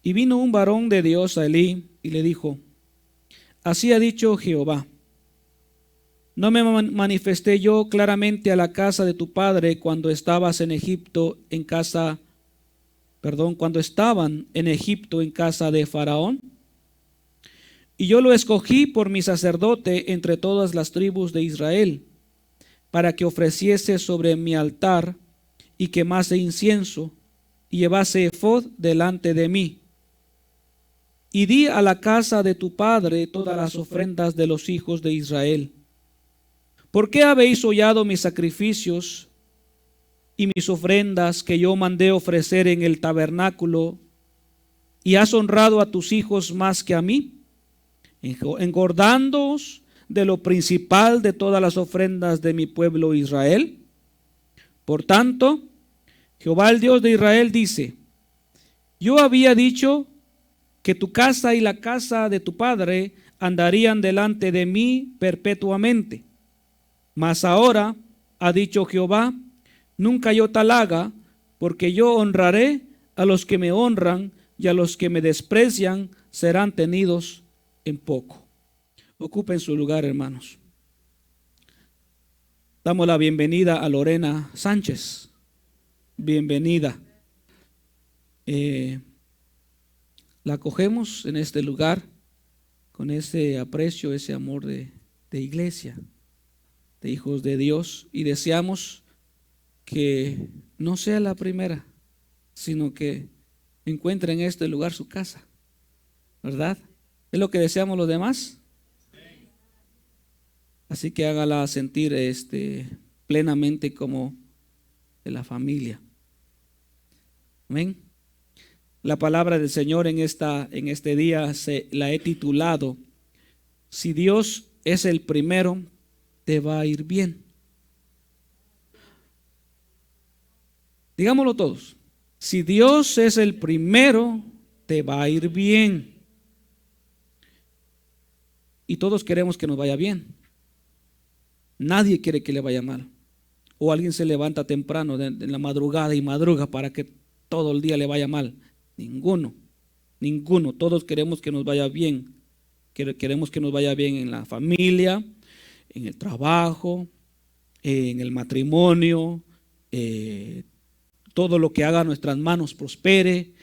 Y vino un varón de Dios a Elí y le dijo: así ha dicho Jehová, ¿no me manifesté yo claramente a la casa de tu padre cuando estabas en Egipto cuando estaban en Egipto en casa de Faraón? Y yo lo escogí por mi sacerdote entre todas las tribus de Israel, para que ofreciese sobre mi altar y quemase incienso y llevase ephod delante de mí. Y di a la casa de tu padre todas las ofrendas de los hijos de Israel. ¿Por qué habéis hollado mis sacrificios y mis ofrendas que yo mandé ofrecer en el tabernáculo, y has honrado a tus hijos más que a mí, engordándoos de lo principal de todas las ofrendas de mi pueblo Israel? Por tanto, Jehová el Dios de Israel dice: yo había dicho que tu casa y la casa de tu padre andarían delante de mí perpetuamente. Mas ahora, ha dicho Jehová, nunca yo tal haga, porque yo honraré a los que me honran, y a los que me desprecian serán tenidos en poco. Ocupen su lugar, hermanos. Damos la bienvenida a Lorena Sánchez. Bienvenida. La acogemos en este lugar con ese aprecio, ese amor de iglesia, de hijos de Dios, y deseamos que no sea la primera, sino que encuentre en este lugar su casa, ¿verdad? ¿Es lo que deseamos los demás? Así que hágala sentir plenamente como de la familia. Amén. La palabra del Señor en este día la he titulado: si Dios es el primero, te va a ir bien. Digámoslo todos: si Dios es el primero, te va a ir bien. Y todos queremos que nos vaya bien. Nadie quiere que le vaya mal. O alguien se levanta temprano en la madrugada y madruga para que todo el día le vaya mal. Ninguno. Todos queremos que nos vaya bien. Queremos que nos vaya bien en la familia, en el trabajo, en el matrimonio, todo lo que haga nuestras manos prospere,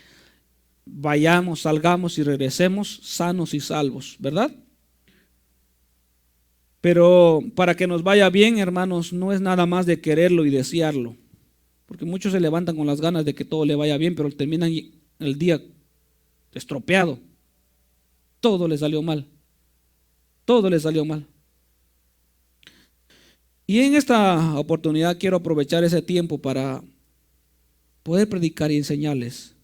vayamos, salgamos y regresemos sanos y salvos, ¿verdad? Pero para que nos vaya bien, hermanos, no es nada más de quererlo y desearlo, porque muchos se levantan con las ganas de que todo le vaya bien, pero terminan el día estropeado. Todo le salió mal. Todo le salió mal. Y en esta oportunidad quiero aprovechar ese tiempo para poder predicar y enseñarles.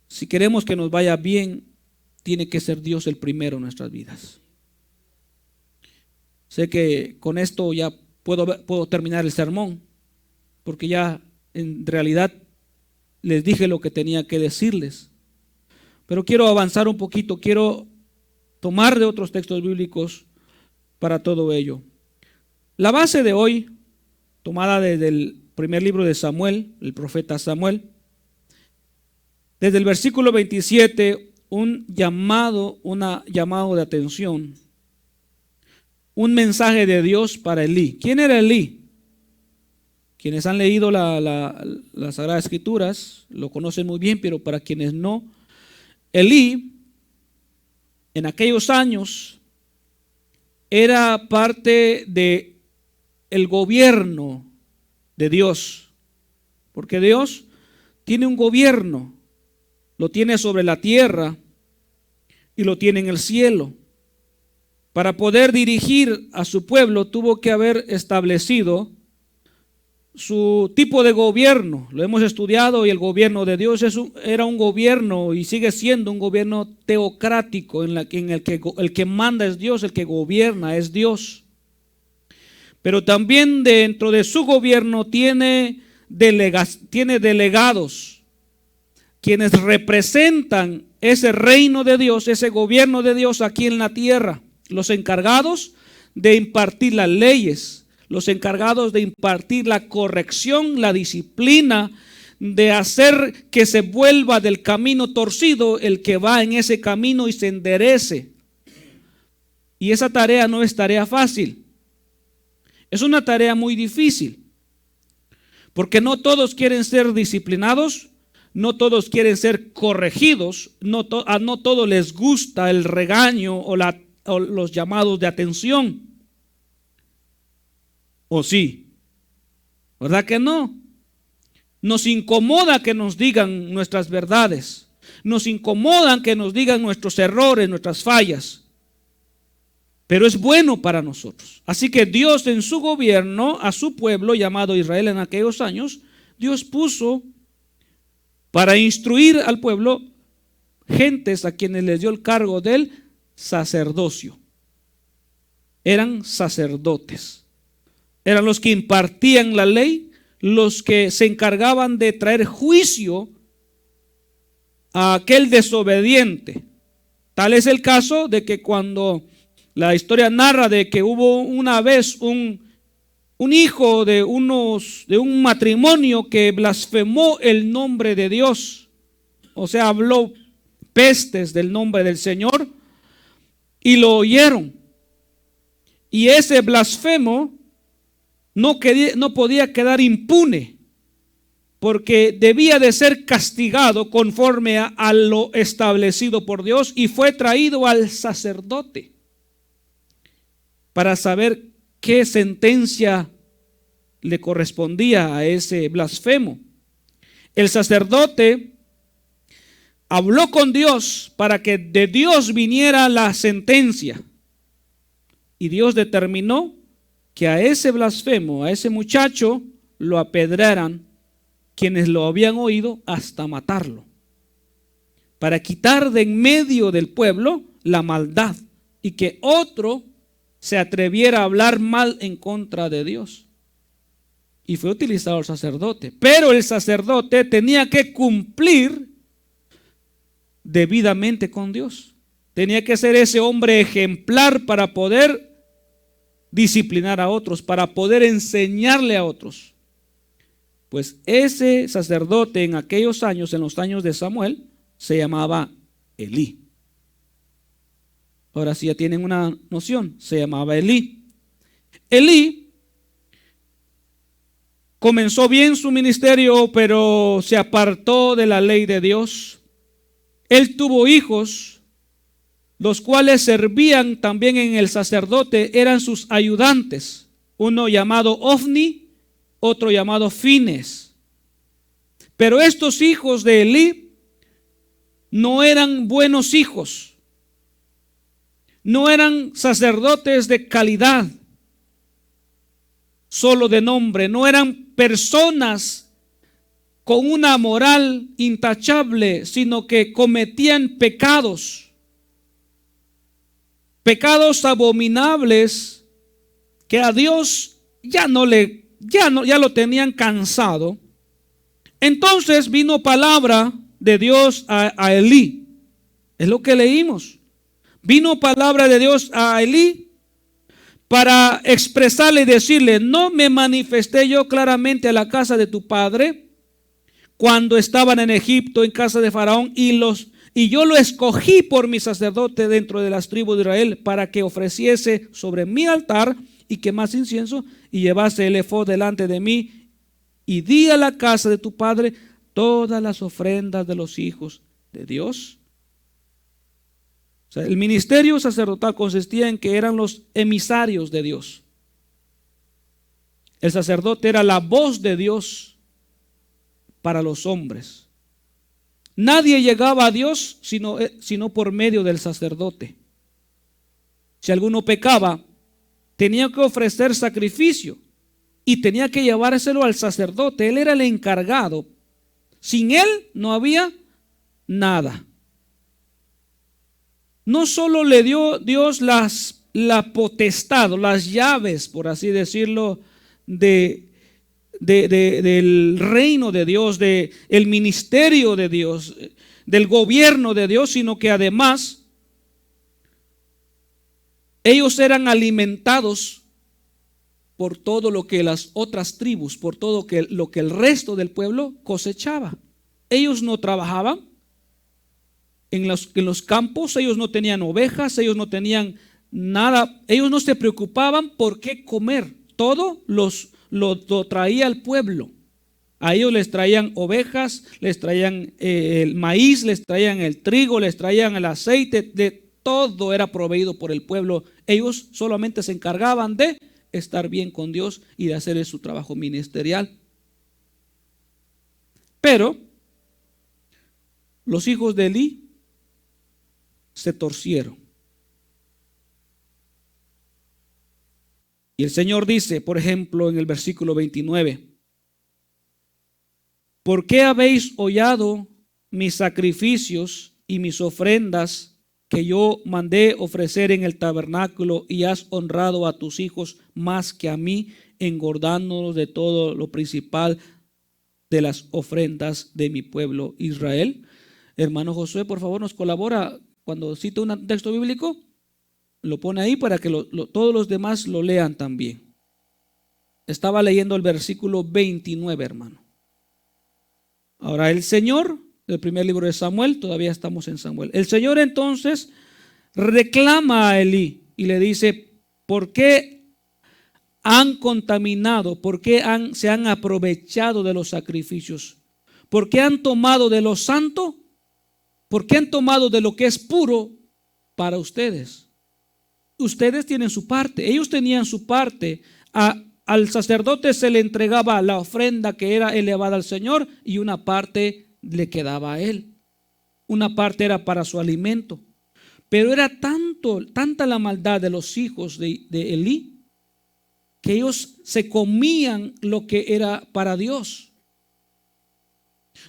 Si queremos que nos vaya bien, tiene que ser Dios el primero en nuestras vidas. Sé que con esto ya puedo terminar el sermón, porque ya en realidad les dije lo que tenía que decirles. Pero quiero avanzar un poquito, quiero tomar de otros textos bíblicos para todo ello. La base de hoy, tomada desde el primer libro de Samuel, el profeta Samuel, desde el versículo 27, un llamado de atención, un mensaje de Dios para Elí. ¿Quién era Elí? Quienes han leído las Sagradas Escrituras lo conocen muy bien, pero para quienes no, Elí en aquellos años era parte de el gobierno de Dios, porque Dios tiene un gobierno, lo tiene sobre la tierra y lo tiene en el cielo. Para poder dirigir a su pueblo tuvo que haber establecido su tipo de gobierno. Lo hemos estudiado, y el gobierno de Dios era un gobierno y sigue siendo un gobierno teocrático en el que el que manda es Dios, el que gobierna es Dios. Pero también dentro de su gobierno tiene delegados, quienes representan ese reino de Dios, ese gobierno de Dios aquí en la tierra. Los encargados de impartir las leyes, los encargados de impartir la corrección, la disciplina, de hacer que se vuelva del camino torcido el que va en ese camino y se enderece. Y esa tarea no es tarea fácil. Es una tarea muy difícil. Porque no todos quieren ser disciplinados, no todos quieren ser corregidos, no todos les gusta el regaño o los llamados de atención. ¿O sí? ¿Verdad que no? Nos incomoda que nos digan nuestras verdades. Nos incomodan que nos digan nuestros errores, nuestras fallas. Pero es bueno para nosotros. Así que Dios en su gobierno, a su pueblo llamado Israel en aquellos años, Dios puso para instruir al pueblo gentes a quienes les dio el cargo del sacerdocio. Eran sacerdotes. Eran los que impartían la ley, los que se encargaban de traer juicio a aquel desobediente. Tal es el caso de que cuando la historia narra de que hubo una vez un hijo de un matrimonio que blasfemó el nombre de Dios, o sea, habló pestes del nombre del Señor, y lo oyeron. Y ese blasfemo no podía quedar impune, porque debía de ser castigado conforme a lo establecido por Dios, y fue traído al sacerdote para saber qué sentencia le correspondía a ese blasfemo. El sacerdote habló con Dios para que de Dios viniera la sentencia, y Dios determinó que a ese blasfemo, a ese muchacho, lo apedrearan quienes lo habían oído hasta matarlo, para quitar de en medio del pueblo la maldad y que otro se atreviera a hablar mal en contra de Dios. Y fue utilizado el sacerdote, pero el sacerdote tenía que cumplir debidamente con Dios. Tenía que ser ese hombre ejemplar para poder disciplinar a otros, para poder enseñarle a otros. Pues ese sacerdote en aquellos años, en los años de Samuel, se llamaba Elí. Ahora sí ya tienen una noción, se llamaba Elí. Elí comenzó bien su ministerio, pero se apartó de la ley de Dios. Él tuvo hijos, los cuales servían también en el sacerdote, eran sus ayudantes, uno llamado Ofni, otro llamado Fines. Pero estos hijos de Elí no eran buenos hijos, no eran sacerdotes de calidad, solo de nombre, no eran personas con una moral intachable, sino que cometían pecados abominables que a Dios ya lo tenían cansado. Entonces vino palabra de Dios a Elí. Es lo que leímos. Vino palabra de Dios a Elí para expresarle y decirle: no me manifesté yo claramente a la casa de tu padre cuando estaban en Egipto en casa de Faraón, y yo lo escogí por mi sacerdote dentro de las tribus de Israel para que ofreciese sobre mi altar y quemase incienso y llevase el efod delante de mí, y di a la casa de tu padre todas las ofrendas de los hijos de Dios. O sea, el ministerio sacerdotal consistía en que eran los emisarios de Dios. El sacerdote era la voz de Dios para los hombres. Nadie llegaba a Dios sino por medio del sacerdote. Si alguno pecaba, tenía que ofrecer sacrificio y tenía que llevárselo al sacerdote. Él era el encargado. Sin él no había nada. No solo le dio Dios la potestad, las llaves, por así decirlo, del reino de Dios, del ministerio de Dios, del gobierno de Dios, sino que además ellos eran alimentados por todo lo que las otras tribus, por todo lo que el resto del pueblo cosechaba. Ellos no trabajaban en los campos, ellos no tenían ovejas, ellos no tenían nada, ellos no se preocupaban por qué comer. Todo lo traía el pueblo. A ellos les traían ovejas, les traían el maíz, les traían el trigo, les traían el aceite, de todo era proveído por el pueblo. Ellos solamente se encargaban de estar bien con Dios y de hacer su trabajo ministerial. Pero los hijos de Elí se torcieron. Y el Señor dice, por ejemplo, en el versículo 29, ¿por qué habéis hollado mis sacrificios y mis ofrendas que yo mandé ofrecer en el tabernáculo, y has honrado a tus hijos más que a mí, engordándolos de todo lo principal de las ofrendas de mi pueblo Israel? Hermano Josué, por favor, nos colabora cuando cita un texto bíblico, lo pone ahí para que todos los demás lo lean también. Estaba leyendo el versículo 29, hermano. Ahora el Señor, el primer libro de Samuel, todavía estamos en Samuel. El Señor entonces reclama a Elí y le dice, ¿por qué han contaminado? ¿Por qué se han aprovechado de los sacrificios? ¿Por qué han tomado de lo santo? ¿Por qué han tomado de lo que es puro para ustedes? Ustedes tienen su parte, ellos tenían su parte. Al sacerdote se le entregaba la ofrenda que era elevada al Señor y una parte le quedaba a él. Una parte era para su alimento. Pero era tanta la maldad de los hijos de Elí que ellos se comían lo que era para Dios.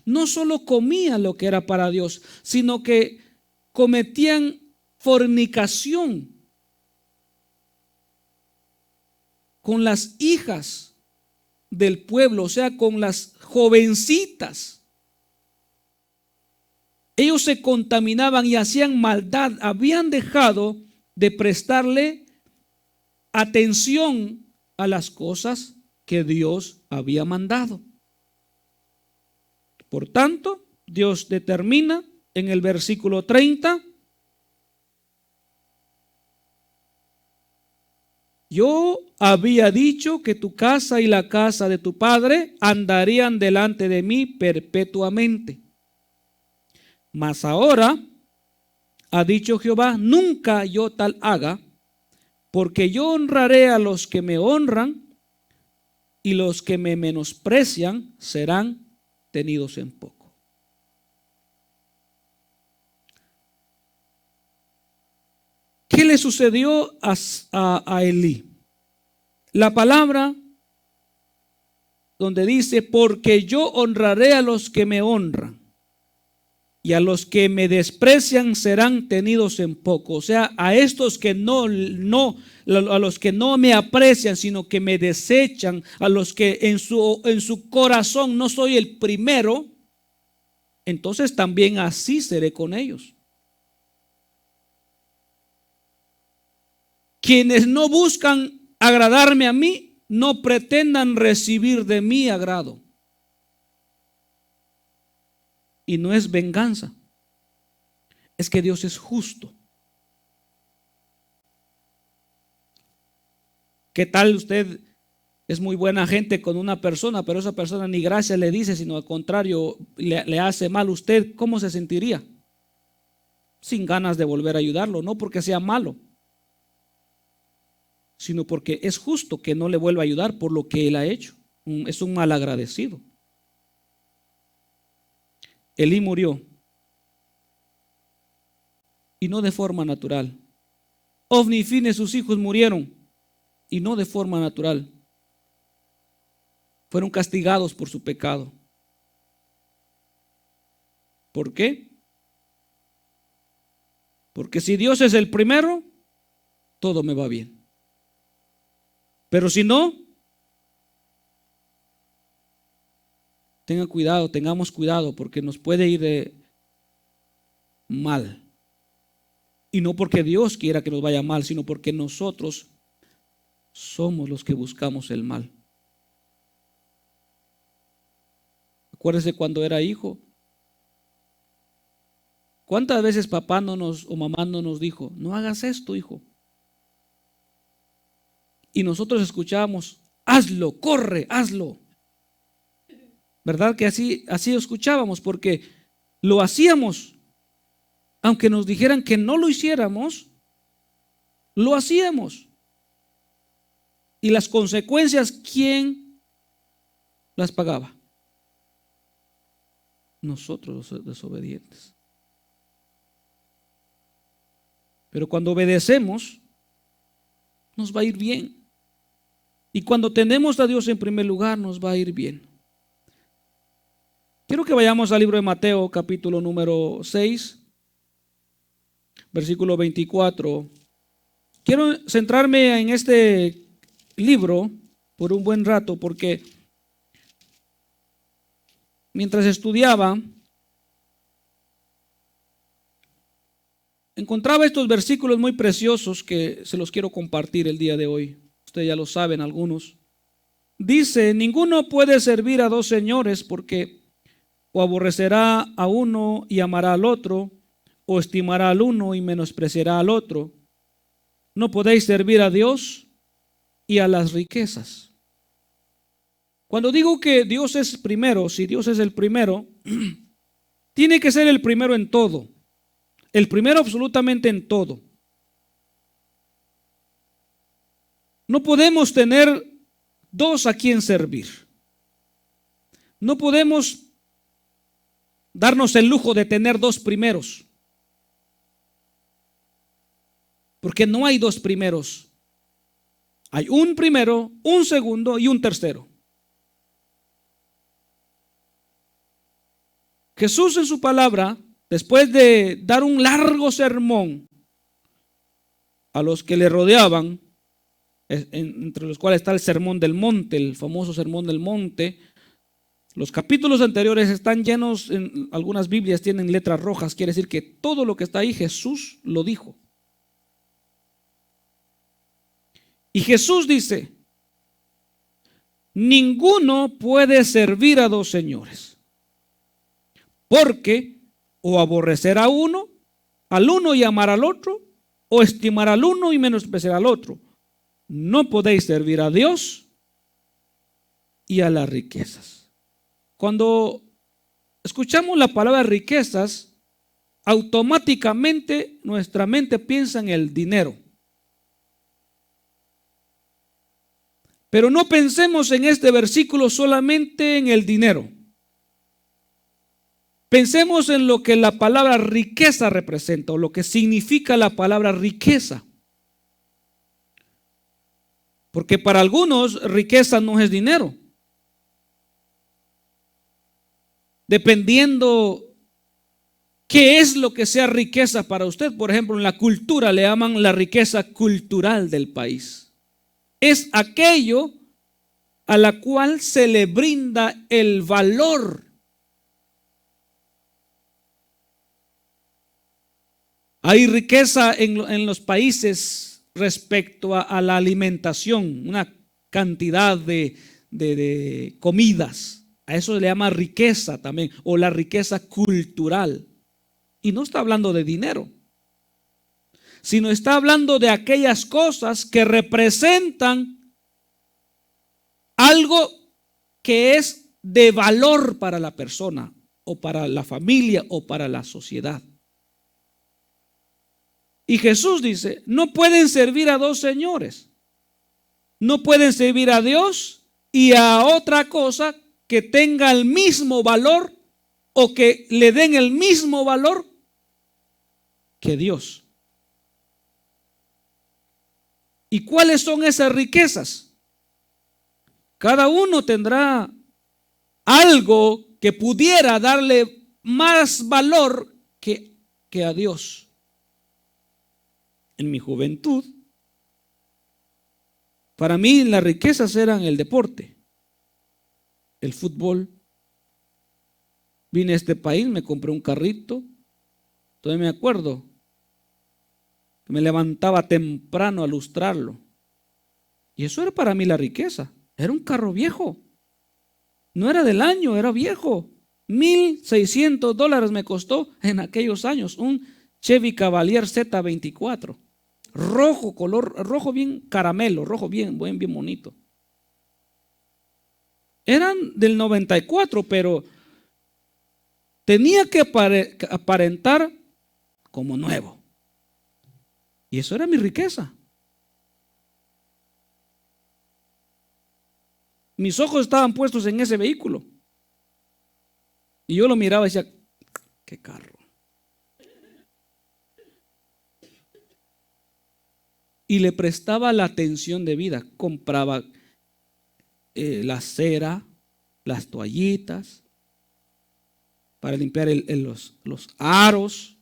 No solo comían lo que era para Dios, sino que cometían fornicación con las hijas del pueblo, o sea, con las jovencitas. Ellos se contaminaban y hacían maldad, habían dejado de prestarle atención a las cosas que Dios había mandado. Por tanto, Dios determina en el versículo 30, yo había dicho que tu casa y la casa de tu padre andarían delante de mí perpetuamente. Mas ahora ha dicho Jehová, nunca yo tal haga, porque yo honraré a los que me honran y los que me menosprecian serán tenidos en poco. ¿Qué le sucedió a Elí? La palabra donde dice, porque yo honraré a los que me honran y a los que me desprecian serán tenidos en poco. O sea, a estos que a los que no me aprecian, sino que me desechan, a los que en su corazón no soy el primero, entonces también así seré con ellos. Quienes no buscan agradarme a mí, no pretendan recibir de mí agrado. Y no es venganza, es que Dios es justo. ¿Qué tal usted es muy buena gente con una persona, pero esa persona ni gracias le dice, sino al contrario le hace mal? ¿Usted cómo se sentiría? Sin ganas de volver a ayudarlo, no porque sea malo, sino porque es justo que no le vuelva a ayudar por lo que él ha hecho. Es un malagradecido. Elí murió, y no de forma natural. Ofni y Fines, sus hijos, murieron, y no de forma natural. Fueron castigados por su pecado. ¿Por qué? Porque si Dios es el primero, todo me va bien. Pero si no, tengamos cuidado, porque nos puede ir mal. Y no porque Dios quiera que nos vaya mal, sino porque nosotros somos los que buscamos el mal. Acuérdese cuando era hijo. ¿Cuántas veces papá o mamá no nos dijo, no hagas esto, hijo? Y nosotros escuchábamos, hazlo, corre, hazlo. ¿Verdad que así escuchábamos? Porque lo hacíamos. Aunque nos dijeran que no lo hiciéramos, lo hacíamos. Y las consecuencias, ¿quién las pagaba? Nosotros, los desobedientes. Pero cuando obedecemos, nos va a ir bien. Y cuando tenemos a Dios en primer lugar, nos va a ir bien. Quiero que vayamos al libro de Mateo, capítulo número 6, versículo 24. Quiero centrarme en este libro por un buen rato, porque mientras estudiaba, encontraba estos versículos muy preciosos que se los quiero compartir el día de hoy. Ustedes ya lo saben algunos. Dice, ninguno puede servir a dos señores, porque o aborrecerá a uno y amará al otro, o estimará al uno y menospreciará al otro. No podéis servir a Dios y a las riquezas. Cuando digo que Dios es primero, si Dios es el primero, tiene que ser el primero en todo. El primero absolutamente en todo. No podemos tener dos a quien servir. No podemos darnos el lujo de tener dos primeros. Porque no hay dos primeros. Hay un primero, un segundo y un tercero. Jesús en su palabra, después de dar un largo sermón a los que le rodeaban, entre los cuales está el sermón del monte, el famoso sermón del monte. Los capítulos anteriores están llenos, en algunas Biblias tienen letras rojas, quiere decir que todo lo que está ahí Jesús lo dijo. Y Jesús dice, ninguno puede servir a dos señores, porque o aborrecerá al uno y amar al otro, o estimar al uno y menospreciar al otro. No podéis servir a Dios y a las riquezas. Cuando escuchamos la palabra riquezas, automáticamente nuestra mente piensa en el dinero. Pero no pensemos en este versículo solamente en el dinero. Pensemos en lo que la palabra riqueza representa o lo que significa la palabra riqueza. Porque para algunos riqueza no es dinero. Dependiendo qué es lo que sea riqueza para usted. Por ejemplo, en la cultura le llaman la riqueza cultural del país. Es aquello a la cual se le brinda el valor. Hay riqueza en los países respecto a la alimentación, una cantidad de comidas. A eso se le llama riqueza también, o la riqueza cultural. Y no está hablando de dinero, sino está hablando de aquellas cosas que representan algo que es de valor para la persona, o para la familia, o para la sociedad. Y Jesús dice, no pueden servir a dos señores. No pueden servir a Dios y a otra cosa que tenga el mismo valor o que le den el mismo valor que Dios. ¿Y cuáles son esas riquezas? Cada uno tendrá algo que pudiera darle más valor que a Dios. En mi juventud, para mí las riquezas eran el deporte, el fútbol. Vine a este país, me compré un carrito. Todavía me acuerdo que me levantaba temprano a lustrarlo. Y eso era para mí la riqueza. Era un carro viejo. No era del año, era viejo. $1,600 me costó en aquellos años un Chevy Cavalier Z24. Rojo, color rojo bien caramelo, rojo bien bonito. Eran del 94, pero tenía que aparentar como nuevo. Y eso era mi riqueza. Mis ojos estaban puestos en ese vehículo. Y yo lo miraba y decía, qué carro. Y le prestaba la atención debida. Compraba la cera, las toallitas, para limpiar los aros,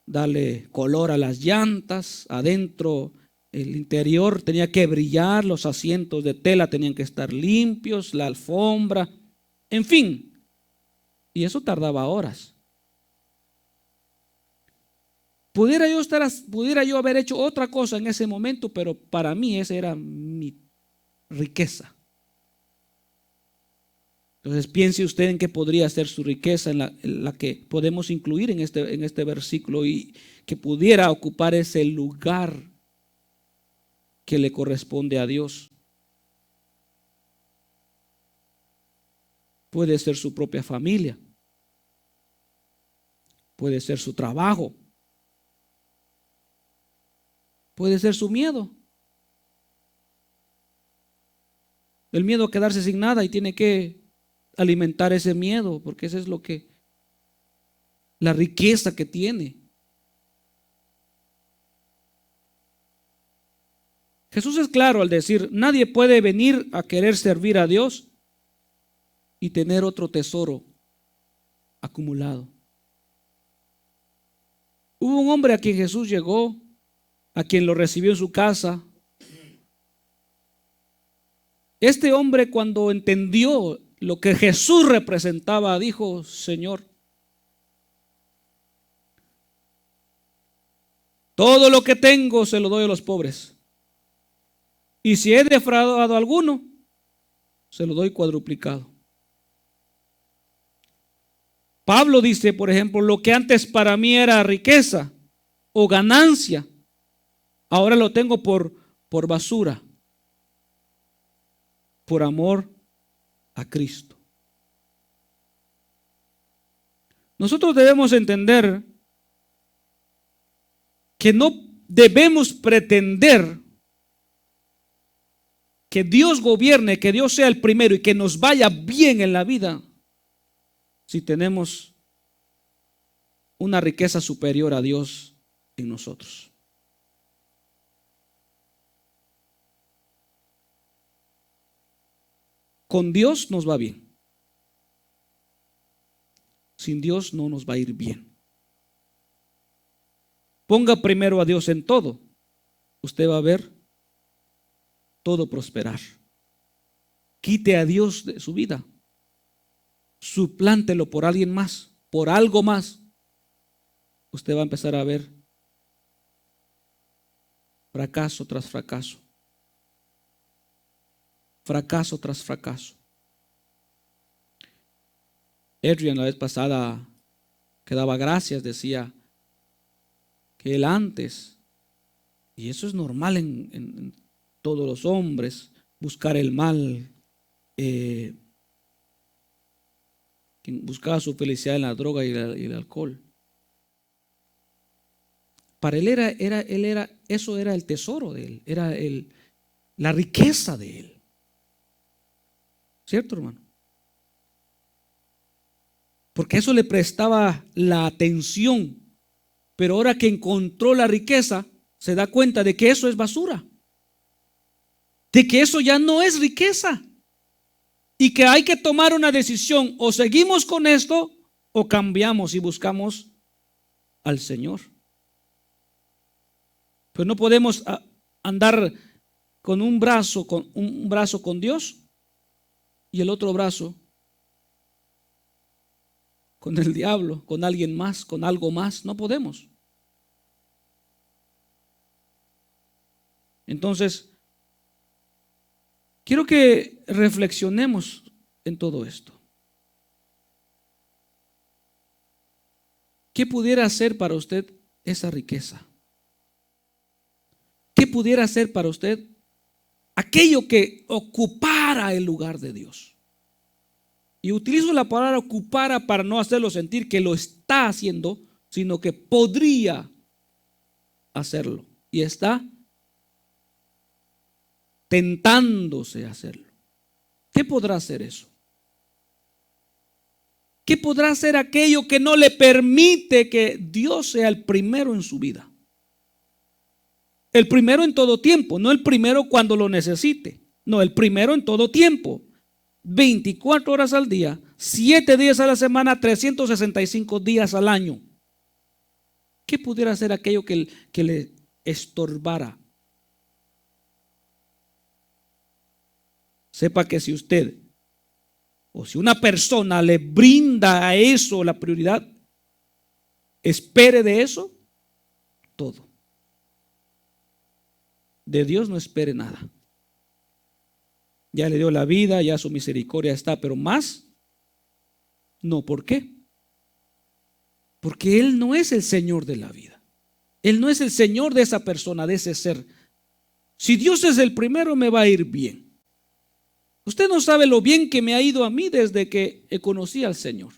darle color a las llantas. Adentro, el interior tenía que brillar, los asientos de tela tenían que estar limpios, la alfombra, en fin. Y eso tardaba horas. Pudiera yo haber hecho otra cosa en ese momento, pero para mí esa era mi riqueza. Entonces piense usted en qué podría ser su riqueza, en la que podemos incluir en este versículo y que pudiera ocupar ese lugar que le corresponde a Dios. Puede ser su propia familia, puede ser su trabajo, puede ser su miedo. El miedo a quedarse sin nada y tiene que alimentar ese miedo, porque eso es la riqueza que tiene. Jesús es claro al decir, nadie puede venir a querer servir a Dios y tener otro tesoro acumulado. Hubo un hombre a quien Jesús llegó, a quien lo recibió en su casa. Este hombre, cuando entendió lo que Jesús representaba, dijo, Señor, todo lo que tengo se lo doy a los pobres. Y si he defraudado a alguno, se lo doy cuadruplicado. Pablo dice, por ejemplo, lo que antes para mí era riqueza o ganancia, ahora lo tengo por basura, por amor a Cristo. Nosotros debemos entender que no debemos pretender que Dios gobierne, que Dios sea el primero y que nos vaya bien en la vida si tenemos una riqueza superior a Dios en nosotros. Con Dios nos va bien. Sin Dios no nos va a ir bien. Ponga primero a Dios en todo. Usted va a ver todo prosperar. Quite a Dios de su vida. Suplántelo por alguien más, por algo más. Usted va a empezar a ver fracaso tras fracaso. Fracaso tras fracaso. Adrian la vez pasada que daba gracias decía que él antes, y eso es normal en todos los hombres, buscar el mal, buscaba su felicidad en la droga y el alcohol. Para él eso era el tesoro de él, era la riqueza de él. ¿Cierto, hermano? Porque eso le prestaba la atención, pero ahora que encontró la riqueza, se da cuenta de que eso es basura, de que eso ya no es riqueza y que hay que tomar una decisión: o seguimos con esto o cambiamos y buscamos al Señor. Pues no podemos andar con un brazo con Dios y el otro brazo con el diablo, con alguien más, con algo más. No podemos. Entonces, Quiero que reflexionemos en todo esto. ¿Qué pudiera hacer para usted esa riqueza? ¿Qué pudiera hacer para usted aquello que ocupara el lugar de Dios? Y utilizo la palabra ocupara para no hacerlo sentir que lo está haciendo, sino que podría hacerlo. Y está tentándose a hacerlo. ¿Qué podrá hacer eso? ¿Qué podrá hacer aquello que no le permite que Dios sea el primero en su vida? El primero en todo tiempo, no el primero cuando lo necesite. No, el primero en todo tiempo. 24 horas al día, 7 días a la semana, 365 días al año. ¿Qué pudiera hacer aquello que le estorbara? Sepa que si usted o si una persona le brinda a eso la prioridad, espere de eso todo. De Dios no espere nada. Ya le dio la vida, ya su misericordia está, pero más no. ¿Por qué? Porque Él no es el Señor de la vida. Él no es el Señor de esa persona, de ese ser. Si Dios es el primero, me va a ir bien. Usted no sabe lo bien que me ha ido a mí desde que conocí al Señor.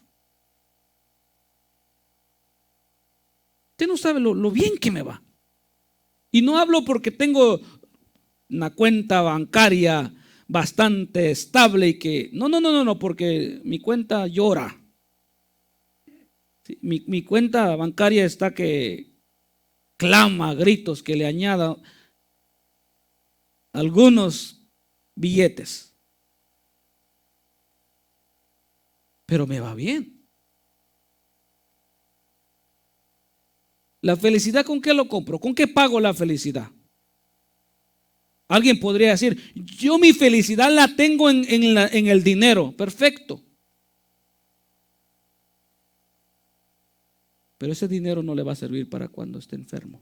Usted no sabe lo bien que me va. Y no hablo porque tengo una cuenta bancaria bastante estable y que no, porque mi cuenta llora. Sí, mi cuenta bancaria está que clama a gritos que le añada algunos billetes. Pero me va bien. La felicidad, ¿con qué lo compro? ¿Con qué pago la felicidad? Alguien podría decir, yo mi felicidad la tengo en el dinero. Perfecto. Pero ese dinero no le va a servir para cuando esté enfermo.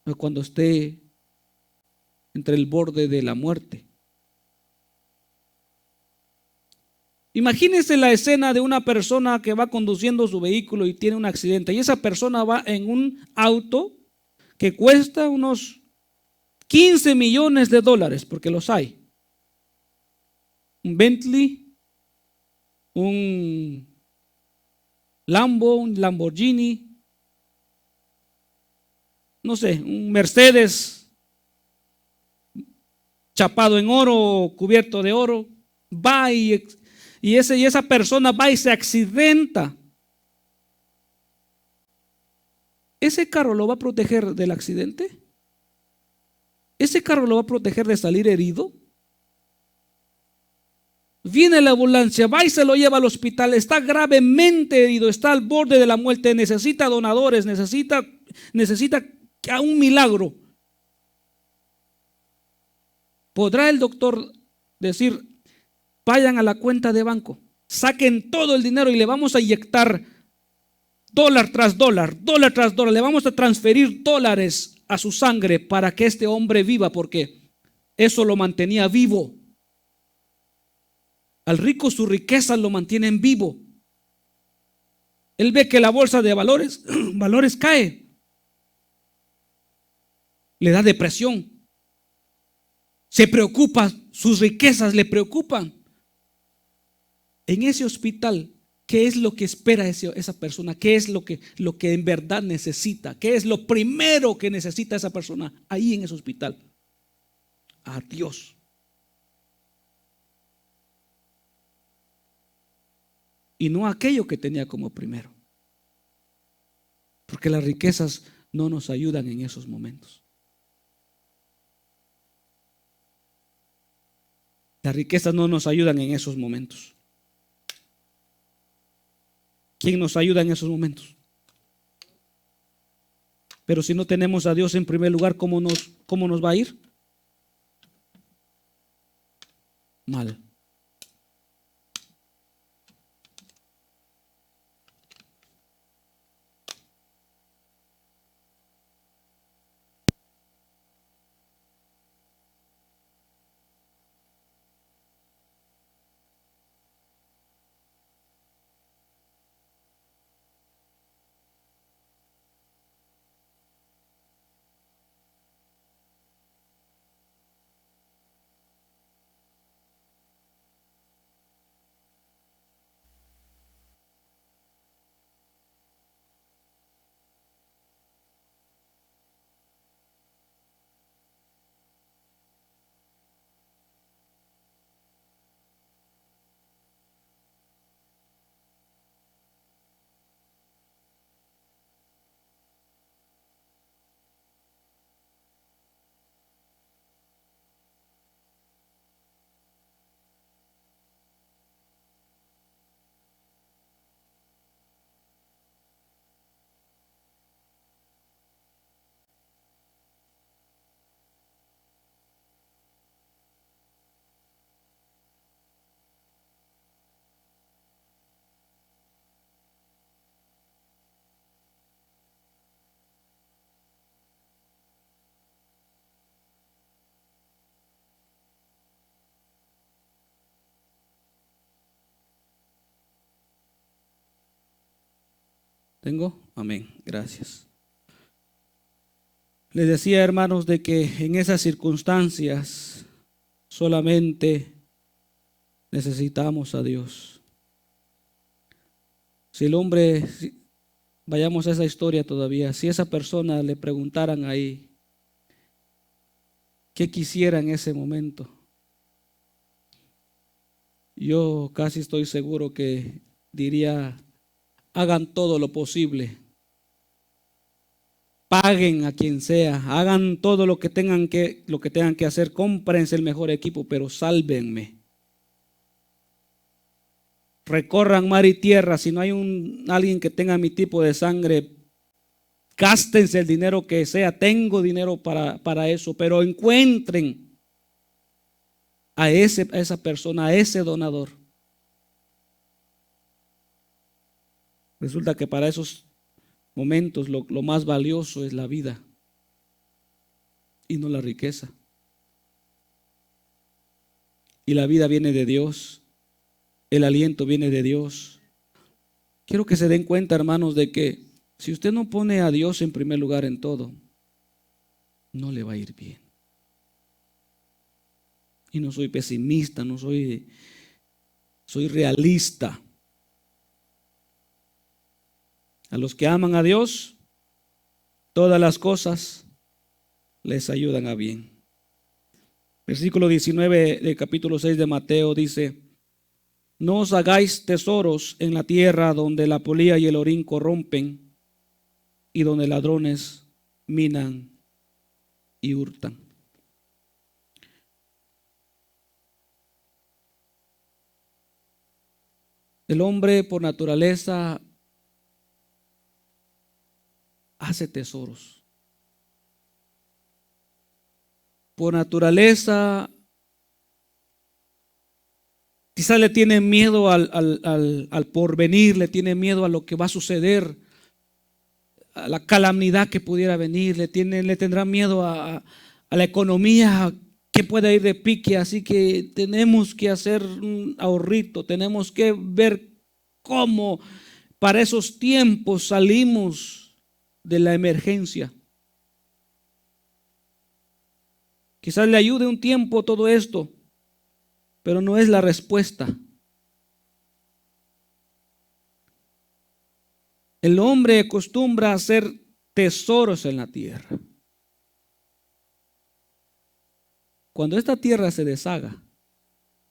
O cuando esté entre el borde de la muerte. Imagínese la escena de una persona que va conduciendo su vehículo y tiene un accidente. Y esa persona va en un auto que cuesta unos 15 millones de dólares, porque los hay. Un Bentley, un Lambo, un Lamborghini, no sé, un Mercedes chapado en oro, cubierto de oro. Va y esa persona va y se accidenta. ¿Ese carro lo va a proteger del accidente? ¿Ese carro lo va a proteger de salir herido? Viene la ambulancia, va y se lo lleva al hospital, está gravemente herido, está al borde de la muerte, necesita donadores, necesita a un milagro. ¿Podrá el doctor decir, vayan a la cuenta de banco, saquen todo el dinero y le vamos a inyectar dólar tras dólar, le vamos a transferir dólares a su sangre para que este hombre viva, porque eso lo mantenía vivo? Al rico su riqueza lo mantienen vivo. Él ve que la bolsa de valores cae. Le da depresión. Se preocupa, sus riquezas le preocupan. En ese hospital, ¿qué es lo que espera esa persona? ¿Qué es lo que en verdad necesita? ¿Qué es lo primero que necesita esa persona ahí en ese hospital? A Dios. Y no aquello que tenía como primero. Porque las riquezas no nos ayudan en esos momentos. Las riquezas no nos ayudan en esos momentos. ¿Quién nos ayuda en esos momentos? Pero si no tenemos a Dios en primer lugar, ¿cómo nos va a ir? Mal. ¿Tengo? Amén. Gracias. Les decía, hermanos, de que en esas circunstancias solamente necesitamos a Dios. Si el hombre, vayamos a esa historia todavía, si esa persona le preguntaran ahí qué quisiera en ese momento, yo casi estoy seguro que diría: hagan todo lo posible, paguen a quien sea, hagan todo lo que tengan que hacer, cómprense el mejor equipo, pero sálvenme. Recorran mar y tierra, si no hay alguien que tenga mi tipo de sangre, gástense el dinero que sea, tengo dinero para eso, pero encuentren a esa persona, a ese donador. Resulta que para esos momentos lo más valioso es la vida y no la riqueza. Y la vida viene de Dios, el aliento viene de Dios. Quiero que se den cuenta, hermanos, de que si usted no pone a Dios en primer lugar en todo, no le va a ir bien. Y no soy pesimista, soy realista. A los que aman a Dios, todas las cosas les ayudan a bien. Versículo 19 del capítulo 6 de Mateo dice: no os hagáis tesoros en la tierra donde la polilla y el orín corrompen y donde ladrones minan y hurtan. El hombre por naturaleza hace tesoros. Por naturaleza quizás le tiene miedo al porvenir, le tiene miedo a lo que va a suceder, a la calamidad que pudiera venir, le tendrá miedo a la economía que pueda ir de pique. Así que tenemos que hacer un ahorrito, tenemos que ver cómo para esos tiempos salimos de la emergencia. Quizás le ayude un tiempo todo esto, pero no es la respuesta. El hombre acostumbra a hacer tesoros en la tierra. Cuando esta tierra se deshaga,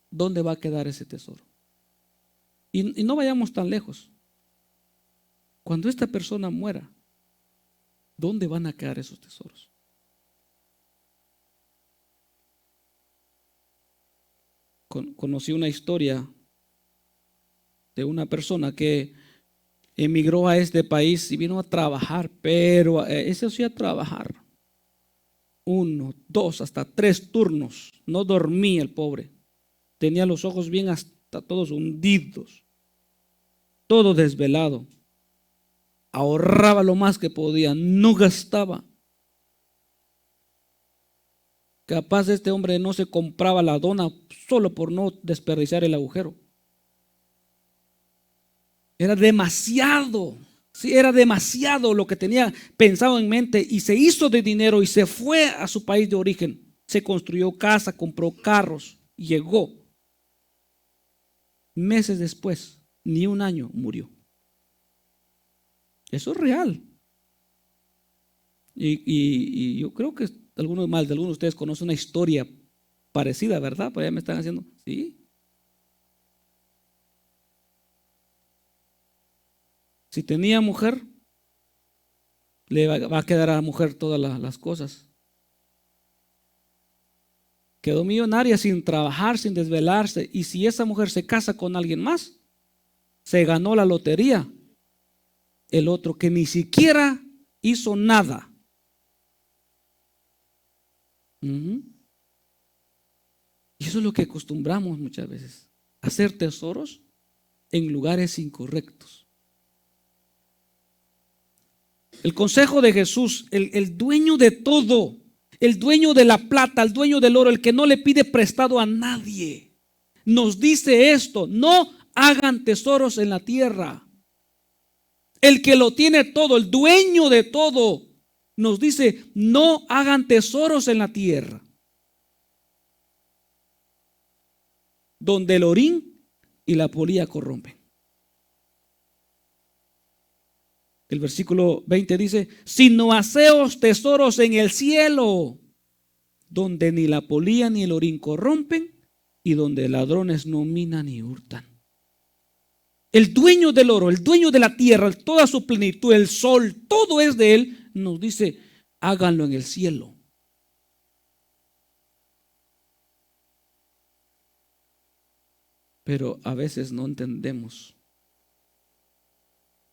¿dónde va a quedar ese tesoro? Y no vayamos tan lejos. Cuando esta persona muera, ¿dónde van a quedar esos tesoros? Conocí una historia de una persona que emigró a este país y vino a trabajar, pero ese sí a trabajar 1, 2, hasta 3 turnos. No dormía el pobre. Tenía los ojos bien hasta todos hundidos, todo desvelado. Ahorraba lo más que podía, no gastaba. Capaz este hombre no se compraba la dona solo por no desperdiciar el agujero. Era demasiado, sí, era demasiado lo que tenía pensado en mente, y se hizo de dinero y se fue a su país de origen. Se construyó casa, compró carros, llegó. Meses después, ni un año, murió. Eso es real. Y yo creo que algunos de ustedes conocen una historia parecida, ¿verdad? Pero ya me están haciendo, sí. Si tenía mujer, le va a quedar a la mujer todas las cosas. Quedó millonaria sin trabajar, sin desvelarse. Y si esa mujer se casa con alguien más, se ganó la lotería. El otro que ni siquiera hizo nada. Y eso es lo que acostumbramos muchas veces, hacer tesoros en lugares incorrectos. El consejo de Jesús, el dueño de todo, el dueño de la plata, el dueño del oro, el que no le pide prestado a nadie, nos dice esto: no hagan tesoros en la tierra. el que lo tiene todo, el dueño de todo, nos dice: no hagan tesoros en la tierra, donde el orín y la polilla corrompen. El versículo 20 dice: sino haceos tesoros en el cielo, donde ni la polilla ni el orín corrompen, y donde ladrones no minan ni hurtan. El dueño del oro, el dueño de la tierra, toda su plenitud, el sol, todo es de él. Nos dice: háganlo en el cielo. Pero a veces no entendemos.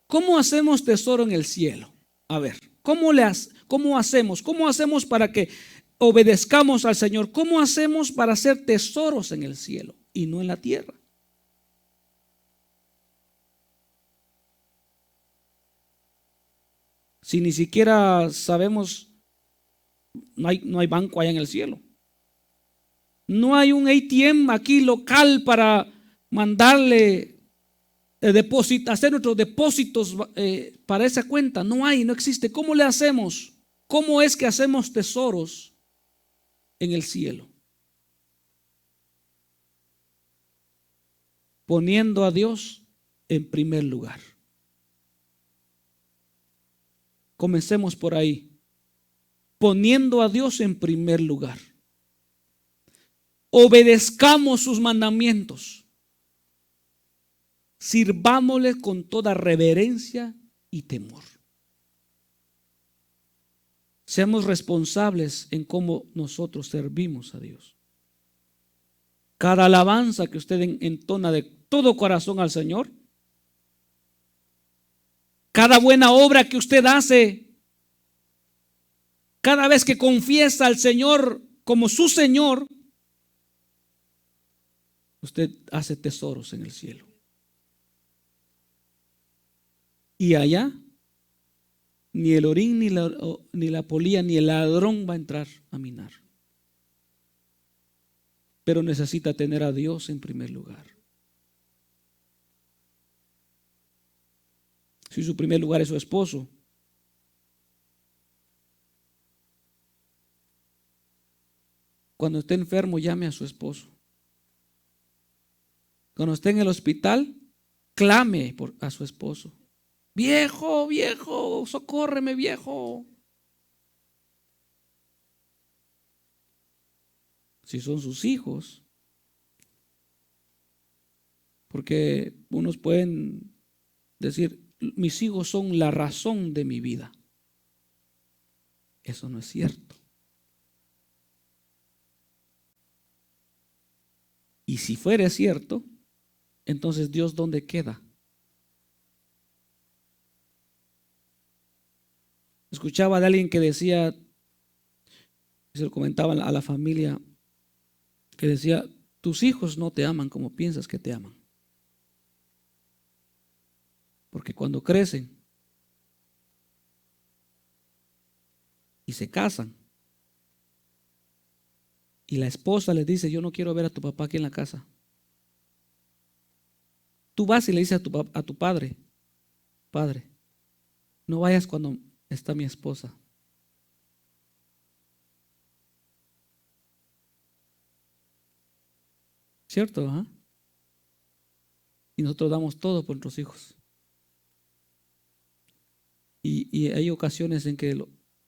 ¿Cómo hacemos tesoro en el cielo? A ver, ¿cómo hacemos? ¿Cómo hacemos para que obedezcamos al Señor? ¿Cómo hacemos para hacer tesoros en el cielo y no en la tierra? Si ni siquiera sabemos, no hay banco allá en el cielo. No hay un ATM aquí local para mandarle hacer nuestros depósitos para esa cuenta. No existe. ¿Cómo le hacemos? ¿Cómo es que hacemos tesoros en el cielo? Poniendo a Dios en primer lugar. Comencemos por ahí. Poniendo a Dios en primer lugar. Obedezcamos sus mandamientos. Sirvámosle con toda reverencia y temor. Seamos responsables en cómo nosotros servimos a Dios. Cada alabanza que usted entona de todo corazón al Señor, cada buena obra que usted hace, cada vez que confiesa al Señor como su Señor, usted hace tesoros en el cielo. Y allá ni el orín, ni la polilla, ni el ladrón va a entrar a minar. Pero necesita tener a Dios en primer lugar. Si su primer lugar es su esposo, cuando esté enfermo, llame a su esposo. Cuando esté en el hospital, clame a su esposo. Viejo, viejo, socórreme, viejo. Si son sus hijos, porque unos pueden decir: mis hijos son la razón de mi vida. Eso no es cierto. Y si fuera cierto, entonces Dios, ¿dónde queda? Escuchaba de alguien que decía, se lo comentaba a la familia, que decía: tus hijos no te aman como piensas que te aman. Porque cuando crecen y se casan, y la esposa les dice: yo no quiero ver a tu papá aquí en la casa, tú vas y le dices a tu padre: padre, no vayas cuando está mi esposa. ¿Cierto? ¿Ah? Y nosotros damos todo por nuestros hijos. Y hay ocasiones en que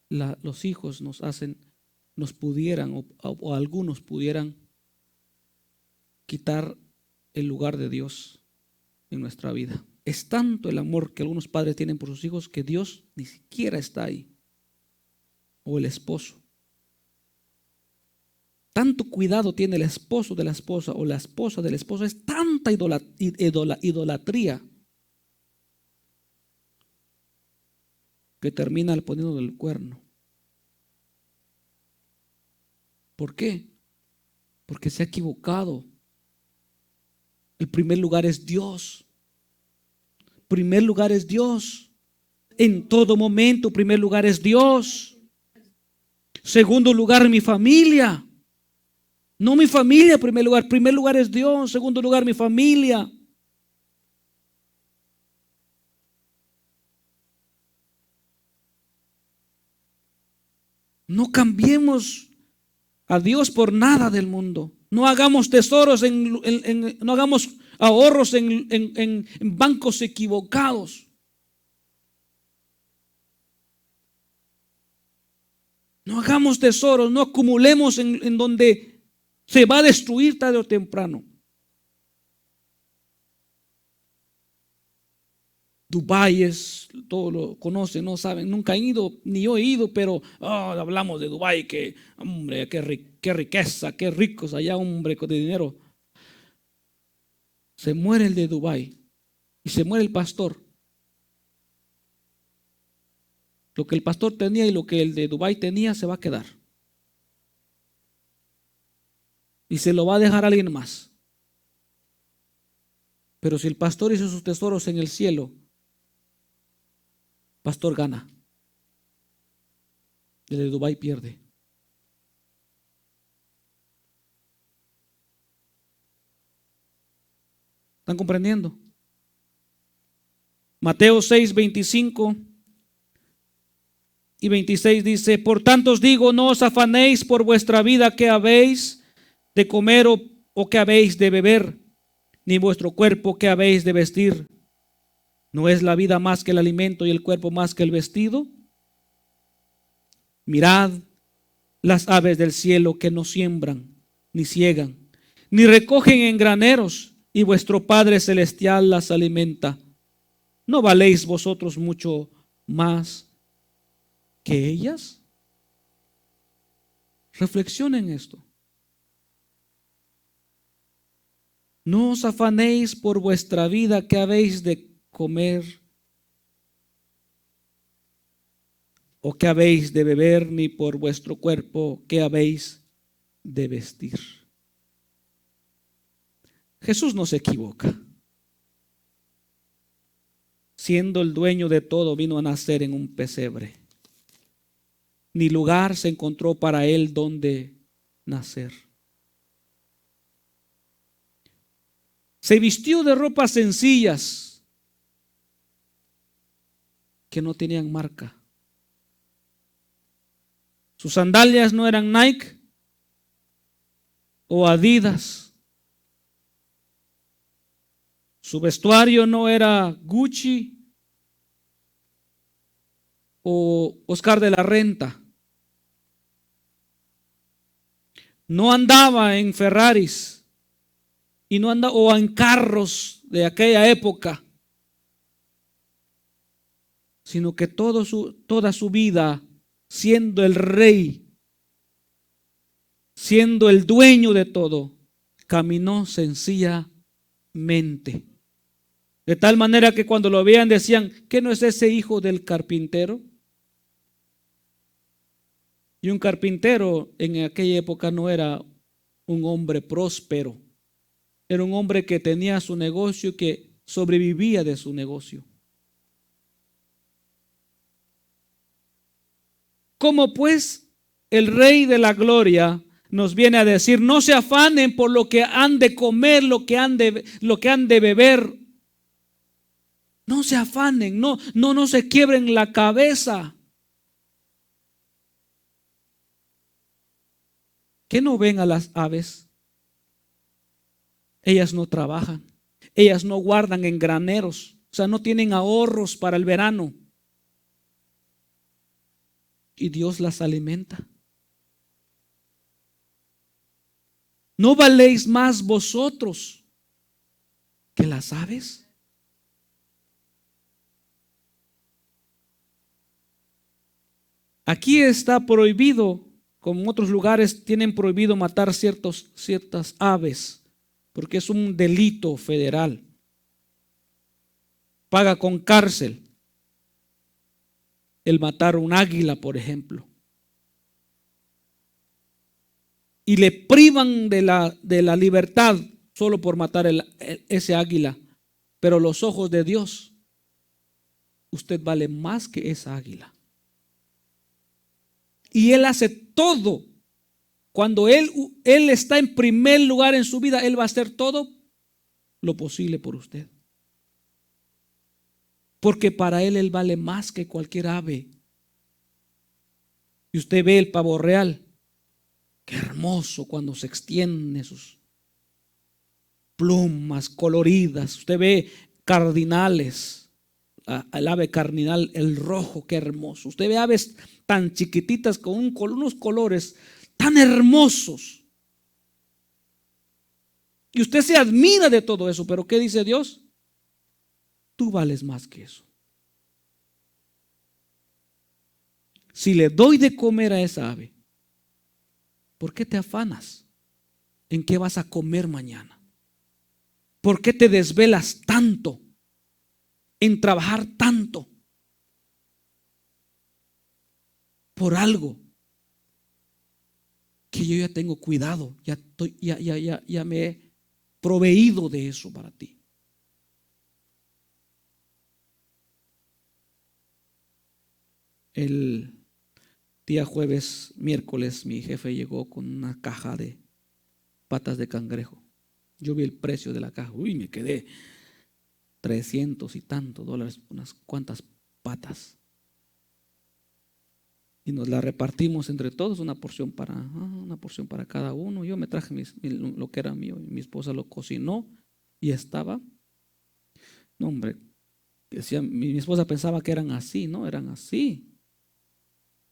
los hijos nos pudieran, o algunos pudieran quitar el lugar de Dios en nuestra vida. Es tanto el amor que algunos padres tienen por sus hijos que Dios ni siquiera está ahí. O el esposo. Tanto cuidado tiene el esposo de la esposa o la esposa del esposo. Es tanta idolatría que termina poniendo el cuerno. ¿Por qué? Porque se ha equivocado. El primer lugar es Dios. Primer lugar es Dios. En todo momento, primer lugar es Dios. Segundo lugar, mi familia. No mi familia, primer lugar es Dios. Segundo lugar, mi familia. No cambiemos a Dios por nada del mundo. No hagamos tesoros, no hagamos ahorros en bancos equivocados. No hagamos tesoros, no acumulemos en donde se va a destruir tarde o temprano. Dubái es, todos lo conocen, no saben, nunca han ido, ni yo he ido, pero hablamos de Dubái, que hombre, qué riqueza, qué ricos allá, hombre, con dinero. Se muere el de Dubái y se muere el pastor. Lo que el pastor tenía y lo que el de Dubái tenía se va a quedar. Y se lo va a dejar a alguien más. Pero si el pastor hizo sus tesoros en el cielo, pastor gana. El de Dubái pierde. ¿Están comprendiendo? Mateo 6, 25 y 26 dice: por tanto os digo, no os afanéis por vuestra vida, qué habéis de comer o qué habéis de beber, ni vuestro cuerpo qué habéis de vestir. ¿No es la vida más que el alimento y el cuerpo más que el vestido? Mirad las aves del cielo, que no siembran, ni ciegan, ni recogen en graneros, y vuestro Padre Celestial las alimenta. ¿No valéis vosotros mucho más que ellas? Reflexionen esto. No os afanéis por vuestra vida, que habéis de comer o que habéis de beber, ni por vuestro cuerpo que habéis de vestir. Jesús no se equivoca. Siendo el dueño de todo, vino a nacer en un pesebre. Ni lugar se encontró para él donde nacer. Se vistió de ropas sencillas que no tenían marca. Sus sandalias no eran Nike o Adidas. Su vestuario no era Gucci o Oscar de la Renta. No andaba en Ferraris y no andaba o en carros de aquella época, sino que toda su vida, siendo el rey, siendo el dueño de todo, caminó sencillamente. De tal manera que cuando lo veían decían: ¿qué no es ese hijo del carpintero? Y un carpintero en aquella época no era un hombre próspero, era un hombre que tenía su negocio y que sobrevivía de su negocio. ¿Cómo pues el Rey de la Gloria nos viene a decir: no se afanen por lo que han de comer, lo que han de beber? No se afanen, no se quiebren la cabeza. ¿Qué no ven a las aves? Ellas no trabajan, ellas no guardan en graneros, o sea, no tienen ahorros para el verano. Y Dios las alimenta. ¿No valéis más vosotros que las aves? Aquí está prohibido, como en otros lugares tienen prohibido matar ciertas aves, porque es un delito federal. Paga con cárcel el matar un águila, por ejemplo. Y le privan de la libertad solo por matar ese águila. Pero los ojos de Dios, usted vale más que esa águila. Y Él hace todo. Cuando Él está en primer lugar en su vida, Él va a hacer todo lo posible por usted. Porque para Él vale más que cualquier ave. Y usted ve el pavo real. Qué hermoso cuando se extiende sus plumas coloridas. Usted ve cardinales, el ave cardinal, el rojo, qué hermoso. Usted ve aves tan chiquititas con unos colores tan hermosos. Y usted se admira de todo eso, pero ¿qué dice Dios? Tú vales más que eso. Si le doy de comer a esa ave, ¿por qué te afanas? ¿En qué vas a comer mañana? ¿Por qué te desvelas tanto en trabajar tanto por algo que yo ya tengo cuidado, ya me he proveído de eso para ti? El día jueves, miércoles, mi jefe llegó con una caja de patas de cangrejo. Yo vi el precio de la caja. Uy, me quedé $300 y tantos, unas cuantas patas. Y nos la repartimos entre todos, una porción para cada uno. Yo me traje lo que era mío, y mi esposa lo cocinó y estaba. No, hombre, decía, mi esposa pensaba que eran así, ¿no? Eran así.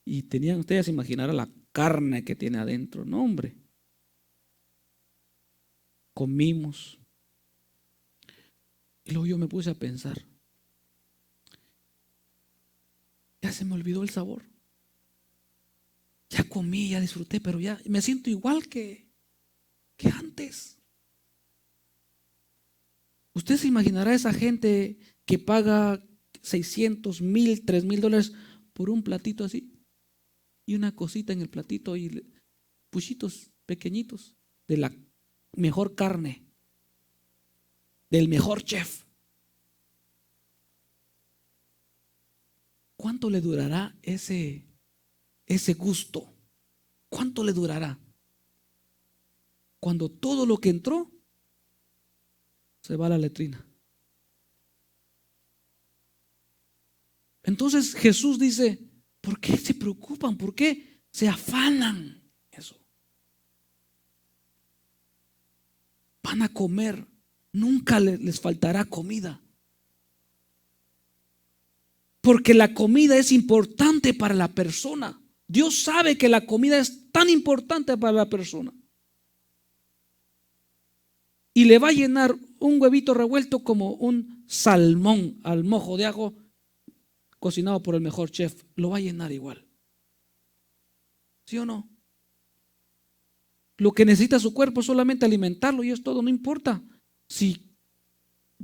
Y tenían, ustedes se imaginarán la carne que tiene adentro, no, hombre. Comimos. Y luego yo me puse a pensar, ya se me olvidó el sabor. Ya comí, ya disfruté, pero ya me siento igual que antes. Usted se imaginará esa gente que paga $600, $1,000, $3,000 por un platito así, y una cosita en el platito y puchitos pequeñitos de la mejor carne, del mejor chef. ¿Cuánto le durará ese gusto? ¿Cuánto le durará? Cuando todo lo que entró se va a la letrina. Entonces Jesús dice, ¿por qué se preocupan? ¿Por qué se afanan? Eso. Van a comer, nunca les faltará comida. Porque la comida es importante para la persona. Dios sabe que la comida es tan importante para la persona. Y le va a llenar un huevito revuelto como un salmón al mojo de ajo cocinado por el mejor chef. Lo va a llenar igual. ¿Sí o no? Lo que necesita su cuerpo es solamente alimentarlo y es todo, no importa. Si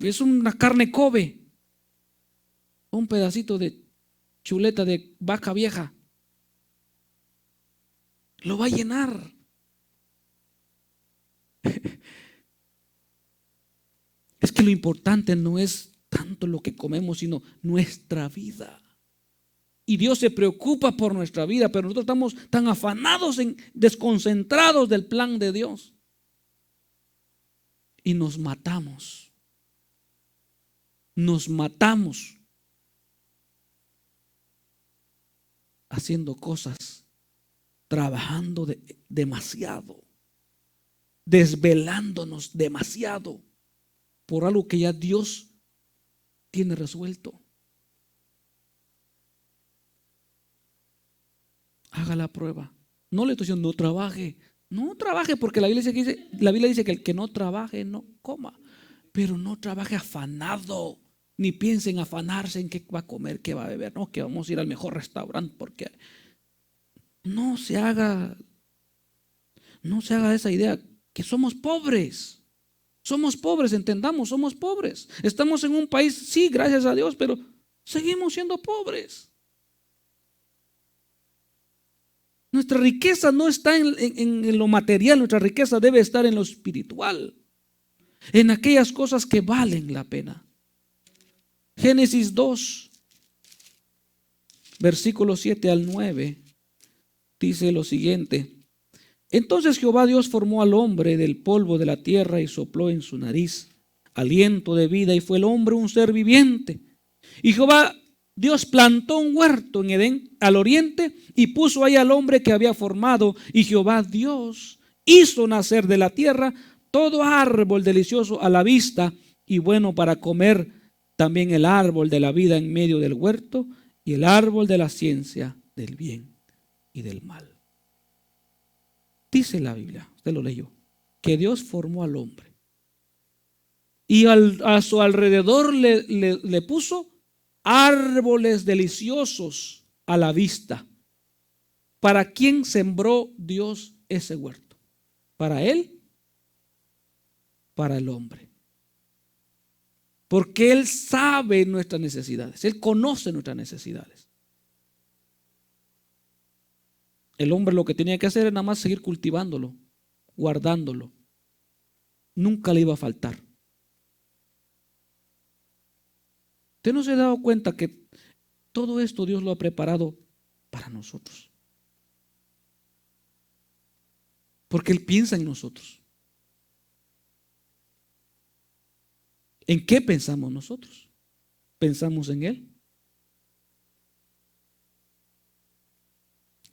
es una carne Kobe, un pedacito de chuleta de vaca vieja, lo va a llenar. Es que lo importante no es tanto lo que comemos, sino nuestra vida. Y Dios se preocupa por nuestra vida, pero nosotros estamos tan afanados, desconcentrados del plan de Dios. Y nos matamos. Nos matamos haciendo cosas, trabajando demasiado, desvelándonos demasiado por algo que ya Dios tiene resuelto. Haga la prueba. No le estoy diciendo no trabaje. No trabaje porque la Biblia dice que el que no trabaje no coma. Pero no trabaje afanado. Ni piense en afanarse en qué va a comer, qué va a beber. No, que vamos a ir al mejor restaurante porque no se haga esa idea que somos pobres. Somos pobres, entendamos, somos pobres. Estamos en un país, sí, gracias a Dios, pero seguimos siendo pobres. Nuestra riqueza no está en lo material, nuestra riqueza debe estar en lo espiritual, en aquellas cosas que valen la pena. Génesis 2, versículos 7 al 9, dice lo siguiente. Entonces Jehová Dios formó al hombre del polvo de la tierra y sopló en su nariz aliento de vida, y fue el hombre un ser viviente. Y Jehová Dios plantó un huerto en Edén al oriente y puso ahí al hombre que había formado, y Jehová Dios hizo nacer de la tierra todo árbol delicioso a la vista y bueno para comer, también el árbol de la vida en medio del huerto y el árbol de la ciencia del bien y del mal. Dice la Biblia, usted lo leyó, que Dios formó al hombre y a su alrededor le puso árboles deliciosos a la vista. ¿Para quién sembró Dios ese huerto? ¿Para él? Para el hombre. Porque Él sabe nuestras necesidades, Él conoce nuestras necesidades. El hombre lo que tenía que hacer era nada más seguir cultivándolo, guardándolo. Nunca le iba a faltar. ¿Usted no se ha dado cuenta que todo esto Dios lo ha preparado para nosotros? Porque Él piensa en nosotros. ¿En qué pensamos nosotros? ¿Pensamos en Él?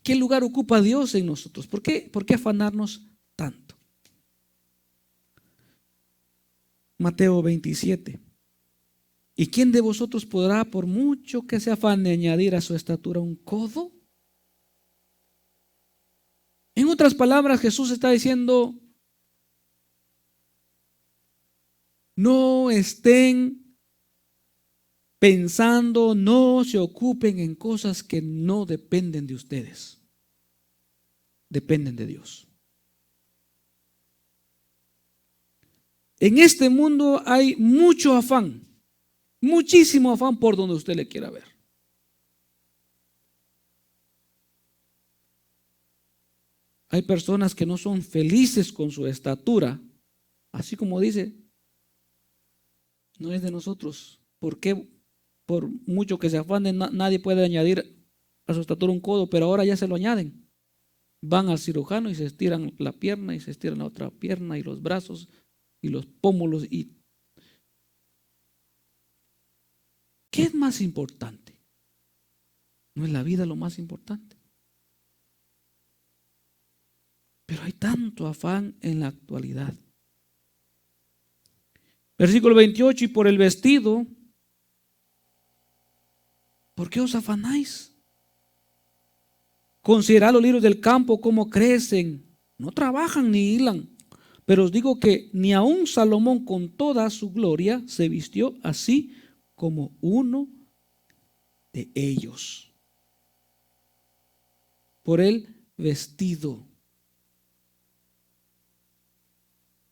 ¿Qué lugar ocupa Dios en nosotros? ¿Por qué afanarnos tanto? Mateo 27. ¿Y quién de vosotros podrá, por mucho que se afane, añadir a su estatura un codo? En otras palabras, Jesús está diciendo, no estén pensando, no se ocupen en cosas que no dependen de ustedes. Dependen de Dios. En este mundo hay mucho afán, muchísimo afán por donde usted le quiera ver. Hay personas que no son felices con su estatura, así como dice, no es de nosotros. ¿Por qué? Por mucho que se afanen, nadie puede añadir a su estatura un codo, pero ahora ya se lo añaden. Van al cirujano y se estiran la pierna y se estiran la otra pierna y los brazos y los pómulos. ¿Y qué es más importante? ¿No es la vida lo más importante? Pero hay tanto afán en la actualidad. Versículo 28, y por el vestido, ¿por qué os afanáis? Considerad los lirios del campo, cómo crecen, no trabajan ni hilan, pero os digo que ni aun Salomón con toda su gloria se vistió así como uno de ellos. Por el vestido.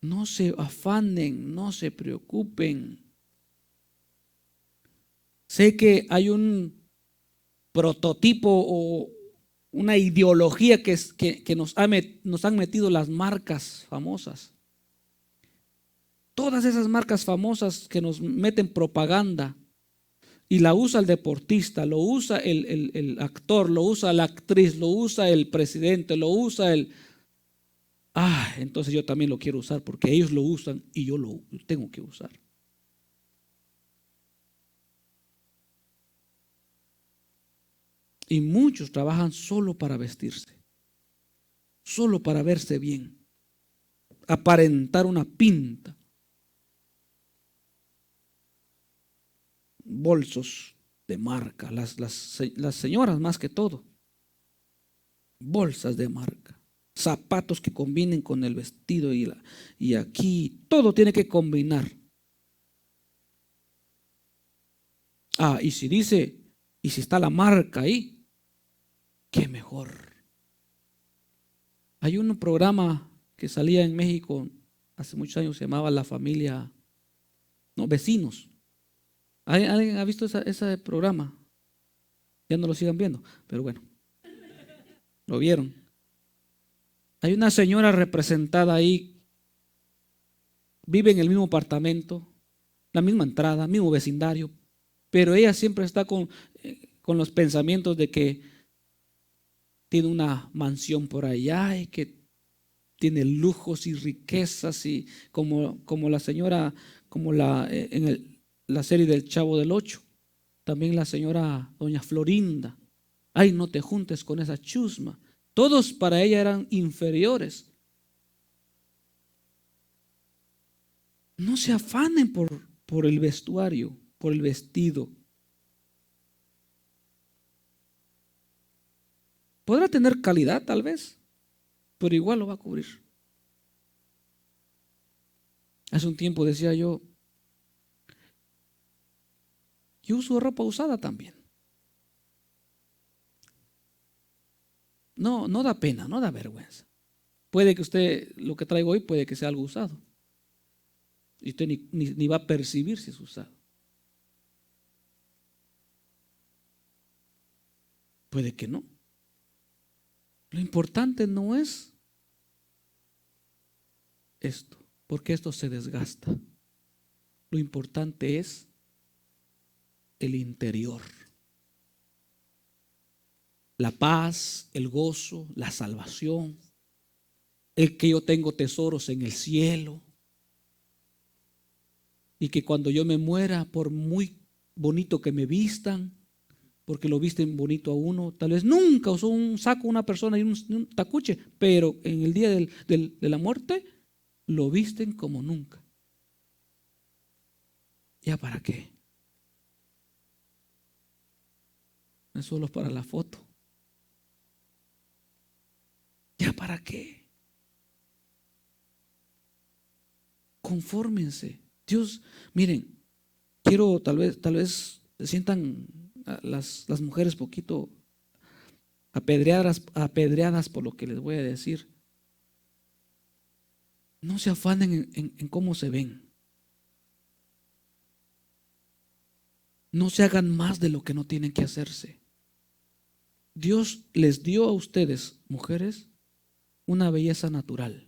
No se afanen, no se preocupen. Sé que hay un prototipo o una ideología que nos han metido las marcas famosas. Todas esas marcas famosas que nos meten propaganda y la usa el deportista, lo usa el actor, lo usa la actriz, lo usa el presidente, lo usa entonces yo también lo quiero usar porque ellos lo usan y yo lo tengo que usar. Y muchos trabajan solo para vestirse, solo para verse bien, aparentar una pinta. Bolsos de marca, las señoras más que todo, bolsas de marca, zapatos que combinen con el vestido y aquí todo tiene que combinar. Y si está la marca ahí, qué mejor. Hay un programa que salía en México hace muchos años, se llamaba La Familia, Vecinos. ¿Alguien ha visto ese programa? Ya no lo sigan viendo, pero bueno, lo vieron. Hay una señora representada ahí, vive en el mismo apartamento, la misma entrada, mismo vecindario, pero ella siempre está con los pensamientos de que tiene una mansión por allá y que tiene lujos y riquezas y como la señora, como la serie del Chavo del Ocho, también la señora doña Florinda. Ay, no te juntes con esa chusma. Todos para ella eran inferiores. No se afanen por el vestuario, por el vestido. Podrá tener calidad tal vez, pero igual lo va a cubrir. Hace un tiempo decía yo uso ropa usada también. No, no da pena, no da vergüenza. Puede que usted, lo que traigo hoy, puede que sea algo usado. Y usted ni va a percibir si es usado. Puede que no. Lo importante no es esto, porque esto se desgasta. Lo importante es el interior. La paz, el gozo, la salvación, el que yo tengo tesoros en el cielo y que cuando yo me muera, por muy bonito que me vistan, porque lo visten bonito a uno, tal vez nunca usó un saco una persona y un tacuche, pero en el día de la muerte lo visten como nunca. ¿Ya para qué? No es solo para la foto. ¿Ya para qué? Confórmense. Dios, miren, quiero tal vez se sientan las mujeres poquito apedreadas por lo que les voy a decir. No se afanen en cómo se ven. No se hagan más de lo que no tienen que hacerse. Dios les dio a ustedes, mujeres, una belleza natural.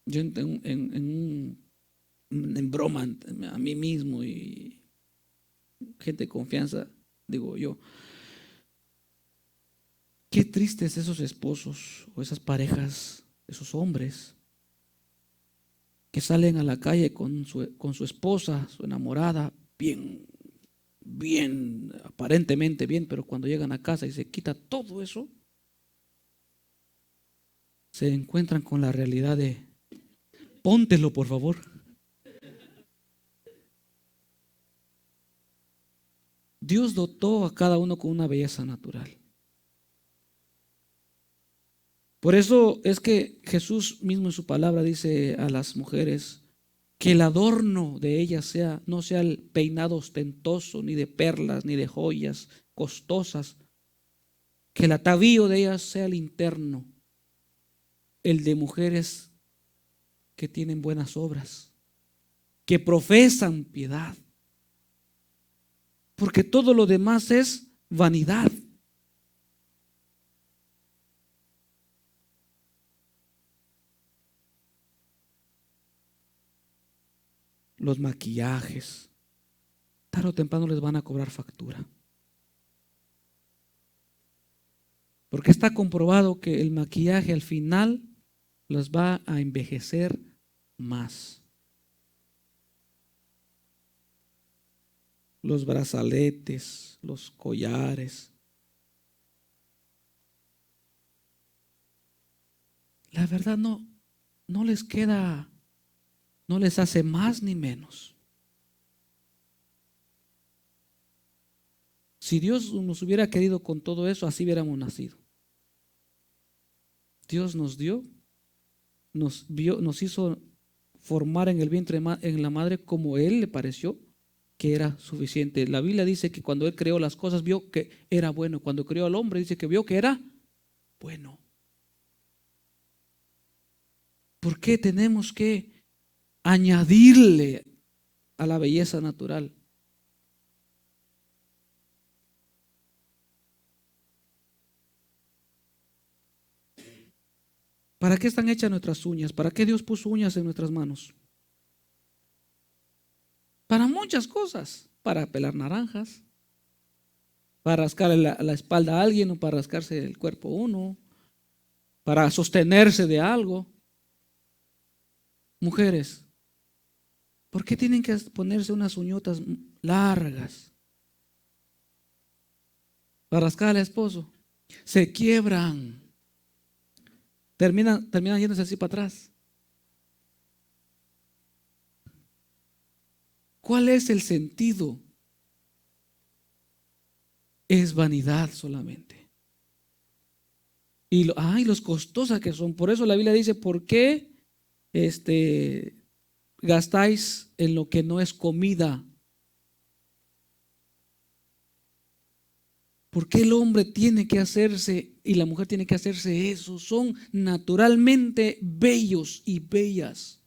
Yo en broma a mí mismo y gente de confianza, digo yo, qué tristes esos esposos o esas parejas, esos hombres que salen a la calle con su esposa, su enamorada, bien, aparentemente bien, pero cuando llegan a casa y se quita todo eso, se encuentran con la realidad de, póntelo por favor. Dios dotó a cada uno con una belleza natural. Por eso es que Jesús mismo en su palabra dice a las mujeres que el adorno de ellas no sea el peinado ostentoso, ni de perlas, ni de joyas costosas, que el atavío de ellas sea el interno, el de mujeres que tienen buenas obras, que profesan piedad, porque todo lo demás es vanidad. Los maquillajes, tarde o temprano les van a cobrar factura. Porque está comprobado que el maquillaje al final los va a envejecer más. Los brazaletes, los collares. La verdad no les queda, no les hace más ni menos. Si Dios nos hubiera querido con todo eso, así hubiéramos nacido. Dios nos dio, nos hizo formar en el vientre, en la madre, como Él le pareció que era suficiente. La Biblia dice que cuando Él creó las cosas, vio que era bueno. Cuando creó al hombre, dice que vio que era bueno. ¿Por qué tenemos que añadirle a la belleza natural? ¿Para qué están hechas nuestras uñas? ¿Para qué Dios puso uñas en nuestras manos? Para muchas cosas. Para pelar naranjas, para rascarle la espalda a alguien o para rascarse el cuerpo a uno, para sostenerse de algo. Mujeres, ¿Por qué tienen que ponerse unas uñotas largas para rascar al esposo? Se quiebran, terminan yéndose así para atrás. ¿Cuál es el sentido? Es vanidad solamente. Y los costosas que son. Por eso la Biblia dice, ¿por qué gastáis en lo que no es comida? ¿Por qué el hombre tiene que hacerse y la mujer tiene que hacerse eso? Son naturalmente bellos y bellas.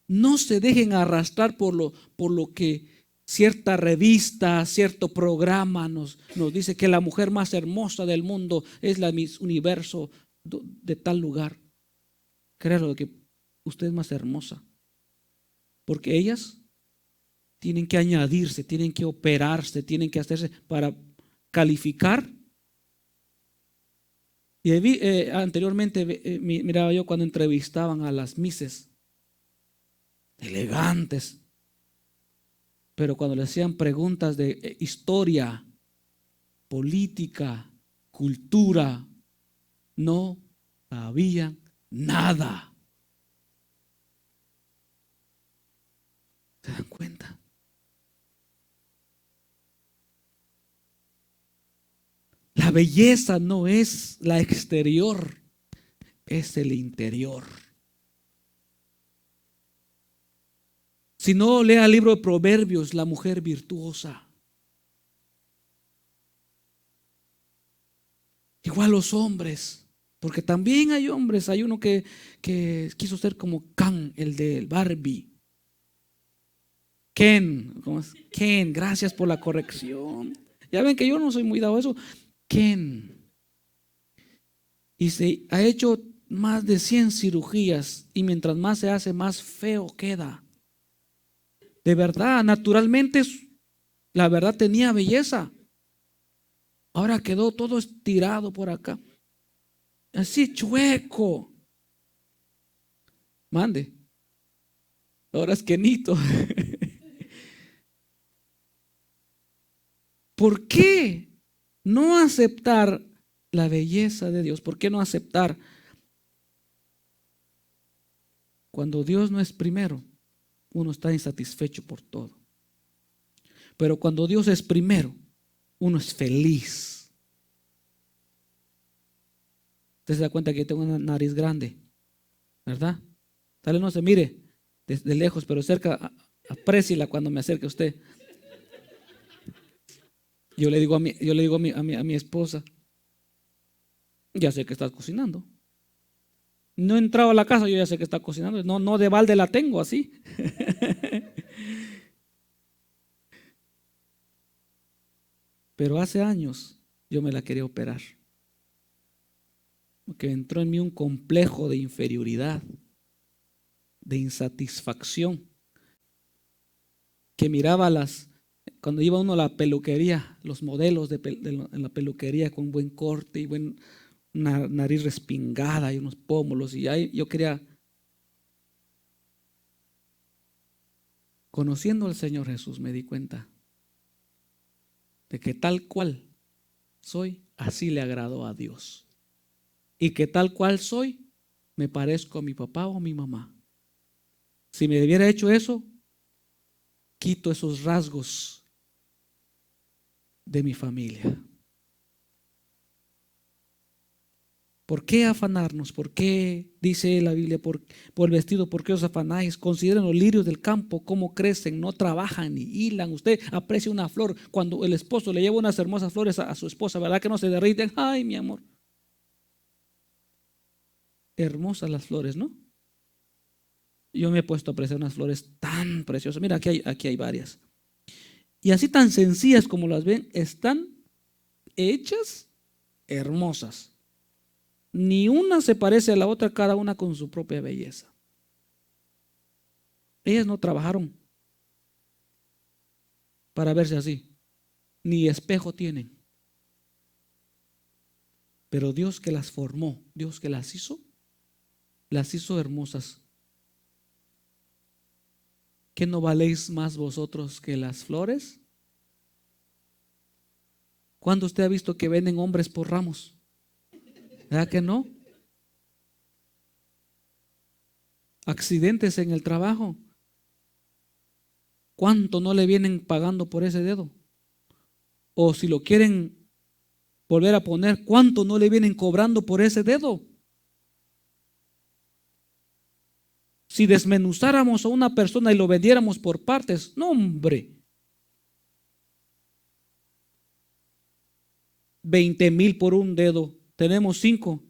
No se dejen arrastrar por lo que cierta revista, cierto programa nos dice que la mujer más hermosa del mundo es la Miss Universo de tal lugar. Créalo que usted es más hermosa, porque ellas tienen que añadirse, tienen que operarse, tienen que hacerse para calificar. Y anteriormente miraba yo cuando entrevistaban a las misses, elegantes, pero cuando le hacían preguntas de historia, política, cultura, no sabían nada. ¿Se dan cuenta? La belleza no es la exterior, es el interior. Si no, lea el libro de Proverbios, la mujer virtuosa. Igual los hombres, porque también hay hombres, hay uno que quiso ser como Ken, el del Barbie. Ken, ¿cómo es? Ken, gracias por la corrección. Ya ven que yo no soy muy dado a eso. Ken. Y se ha hecho más de 100 cirugías y mientras más se hace, más feo queda. De verdad, naturalmente, la verdad tenía belleza. Ahora quedó todo estirado por acá. Así chueco. Mande. Ahora es Kenito. ¿Por qué no aceptar la belleza de Dios? ¿Por qué no aceptar cuando Dios no es primero? Uno está insatisfecho por todo. Pero cuando Dios es primero, uno es feliz. Usted se da cuenta que yo tengo una nariz grande, ¿verdad? Tal vez no se mire desde lejos, pero cerca, apréciela cuando me acerque a usted. Yo le digo a mi esposa, ya sé que estás cocinando. No he entrado a la casa, yo ya sé que está cocinando. No de balde la tengo así. Pero hace años yo me la quería operar. Porque entró en mí un complejo de inferioridad, de insatisfacción. Que miraba cuando iba uno a la peluquería, los modelos en la peluquería con buen corte y una nariz respingada y unos pómulos. Y ahí yo quería, conociendo al Señor Jesús, me di cuenta de que tal cual soy, así le agradó a Dios. Y que tal cual soy, me parezco a mi papá o a mi mamá. Si me hubiera hecho eso, quito esos rasgos de mi familia. ¿Por qué afanarnos? ¿Por qué dice la Biblia por el vestido? ¿Por qué os afanáis? Consideren los lirios del campo, cómo crecen, no trabajan ni hilan. Usted aprecia una flor cuando el esposo le lleva unas hermosas flores a su esposa, ¿verdad que no se derriten? Ay, mi amor. Hermosas las flores, ¿no? Yo me he puesto a apreciar unas flores tan preciosas. Mira, aquí hay varias. Y así tan sencillas como las ven, están hechas hermosas. Ni una se parece a la otra, cada una con su propia belleza. Ellas no trabajaron para verse así, ni espejo tienen. Pero Dios que las formó, Dios que las hizo hermosas. ¿qué no valéis más vosotros que las flores? ¿Cuándo usted ha visto que venden hombres por ramos? ¿Verdad que no? Accidentes en el trabajo. ¿Cuánto no le vienen pagando por ese dedo? O si lo quieren volver a poner, ¿cuánto no le vienen cobrando por ese dedo? Si desmenuzáramos a una persona y lo vendiéramos por partes, no hombre, 20,000 por un dedo, tenemos 5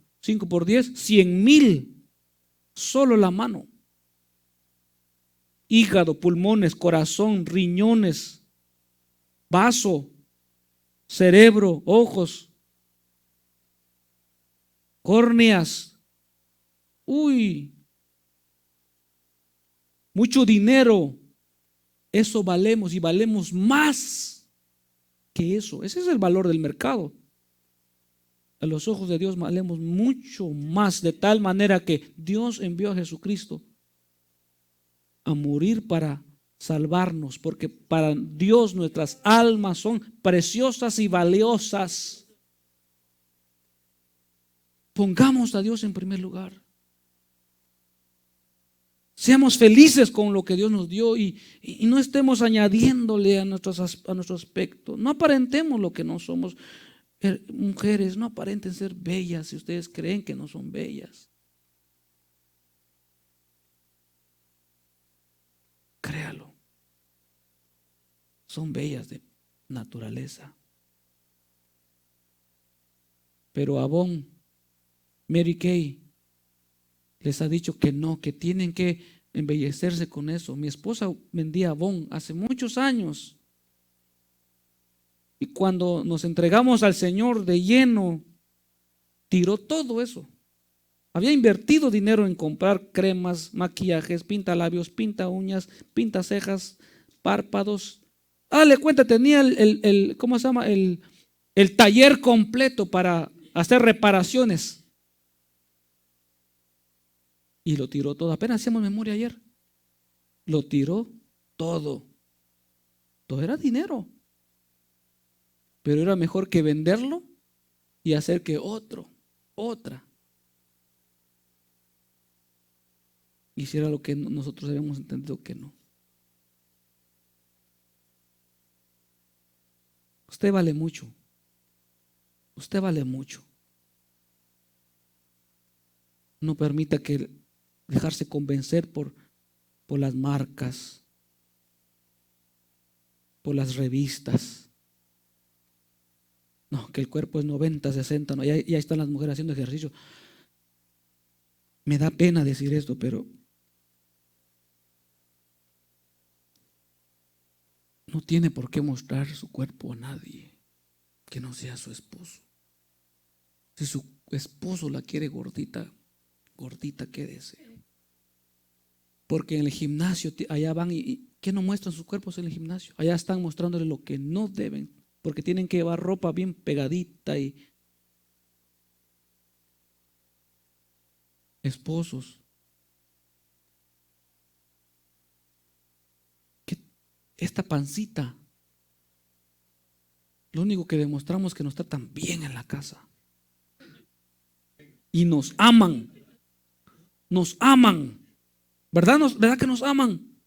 por 10, 100,000, solo la mano. Hígado, pulmones, corazón, riñones, vaso, cerebro, ojos, córneas. Uy, mucho dinero. Eso valemos y valemos más que eso. Ese es el valor del mercado. A los ojos de Dios valemos mucho más, de tal manera que Dios envió a Jesucristo a morir para salvarnos, porque para Dios nuestras almas son preciosas y valiosas. Pongamos a Dios en primer lugar. Seamos felices con lo que Dios nos dio y no estemos añadiéndole a nuestro aspecto. No aparentemos lo que no somos. Mujeres, no aparenten ser bellas si ustedes creen que no son bellas. Créalo. Son bellas de naturaleza. Pero Avon, Mary Kay, les ha dicho que no, que tienen que embellecerse con eso. Mi esposa vendía Avon hace muchos años. Y cuando nos entregamos al Señor de lleno, tiró todo eso. Había invertido dinero en comprar cremas, maquillajes, pinta labios, pinta uñas, pinta cejas, párpados. Dale cuenta, tenía ¿cómo se llama? El taller completo para hacer reparaciones. Y lo tiró todo. Apenas hacíamos memoria ayer. Lo tiró todo. Todo era dinero. Pero era mejor que venderlo y hacer que otra hiciera lo que nosotros habíamos entendido que no. Usted vale mucho. Usted vale mucho. No permita que dejarse convencer por las marcas, por las revistas. No, que el cuerpo es 90, 60, no, ya están las mujeres haciendo ejercicio. Me da pena decir esto, pero no tiene por qué mostrar su cuerpo a nadie que no sea su esposo. Si su esposo la quiere gordita, gordita quédese. Porque en el gimnasio allá van y ¿qué no muestran sus cuerpos en el gimnasio? Allá están mostrándole lo que no deben, porque tienen que llevar ropa bien pegadita. Y esposos, que esta pancita, lo único que demostramos es que nos tratan bien en la casa y nos aman, ¿verdad que nos aman?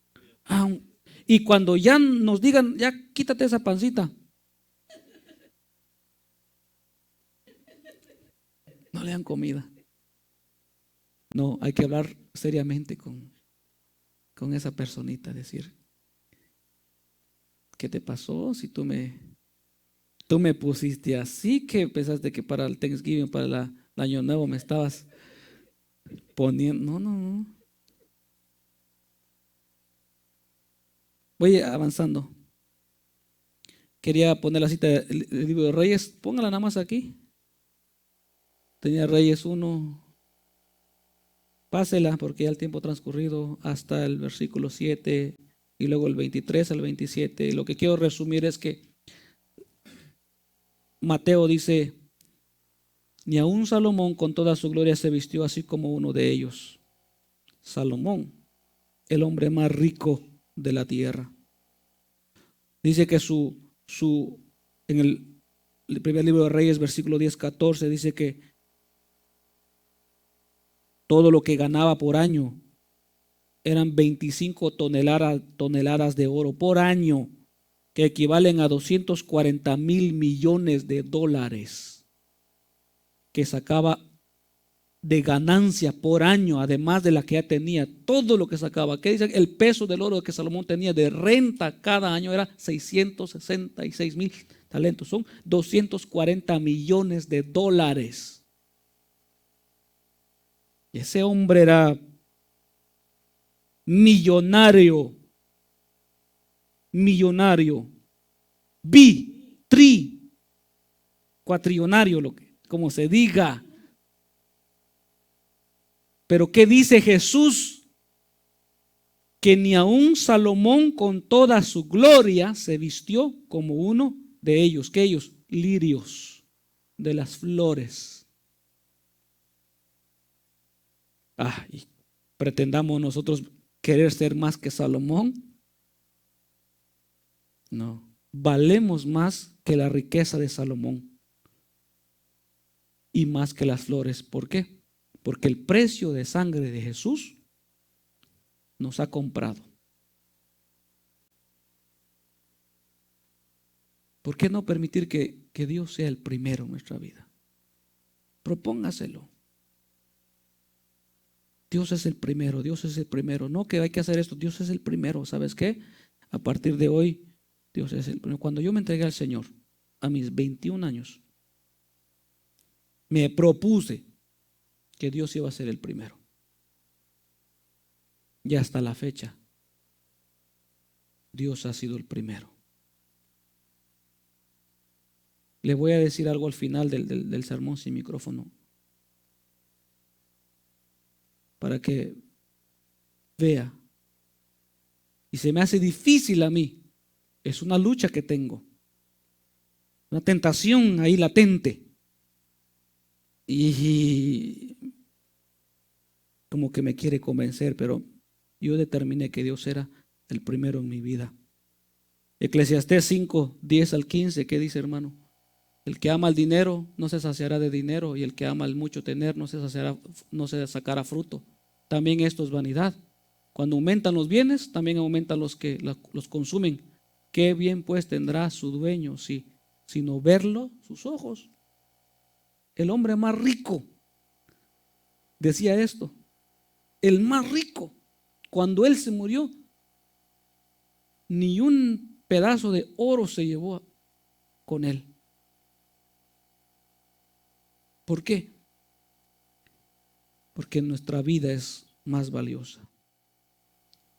Y cuando ya nos digan, ya quítate esa pancita, no le dan comida. No, hay que hablar seriamente con esa personita, decir, ¿qué te pasó? Si tú me pusiste así, que pensaste que para el Thanksgiving, para el Año Nuevo me estabas poniendo. No. Voy avanzando. Quería poner la cita del libro de Reyes. Póngala nada más aquí. Tenía Reyes 1. Pásela porque ya el tiempo transcurrido hasta el versículo 7 y luego el 23 al 27. Lo que quiero resumir es que Mateo dice, ni aun Salomón con toda su gloria se vistió así como uno de ellos. Salomón, el hombre más rico de la tierra. Dice que en el primer libro de Reyes, versículo 10-14, dice que todo lo que ganaba por año eran 25 toneladas de oro por año, que equivalen a 240 millones de dólares que sacaba de ganancia por año, además de la que ya tenía, todo lo que sacaba. ¿Qué dice? El peso del oro que Salomón tenía de renta cada año era 666,000 talentos, son 240 millones de dólares. Y ese hombre era millonario, cuatrillonario, como se diga. Pero ¿qué dice Jesús? Que ni aun Salomón con toda su gloria se vistió como uno de ellos. ¿Qué ellos? Lirios de las flores. Y pretendamos nosotros querer ser más que Salomón. No, valemos más que la riqueza de Salomón y más que las flores. ¿Por qué? Porque el precio de sangre de Jesús nos ha comprado. ¿Por qué no permitir que Dios sea el primero en nuestra vida? Propóngaselo. Dios es el primero, Dios es el primero. No que hay que hacer esto, Dios es el primero. ¿Sabes qué? A partir de hoy, Dios es el primero. Cuando yo me entregué al Señor a mis 21 años, me propuse que Dios iba a ser el primero. Y hasta la fecha, Dios ha sido el primero. Le voy a decir algo al final del sermón sin micrófono, para que vea. Y se me hace difícil a mí. Es una lucha que tengo, una tentación ahí latente. Y como que me quiere convencer, pero yo determiné que Dios era el primero en mi vida. Eclesiastés 5:10-15, ¿qué dice, hermano? El que ama el dinero no se saciará de dinero, y el que ama el mucho tener no se sacará fruto. También esto es vanidad. Cuando aumentan los bienes, también aumentan los que los consumen. ¿Qué bien pues tendrá su dueño sino verlo sus ojos? El hombre más rico decía esto. El más rico, cuando él se murió, ni un pedazo de oro se llevó con él. ¿Por qué? Porque nuestra vida es más valiosa.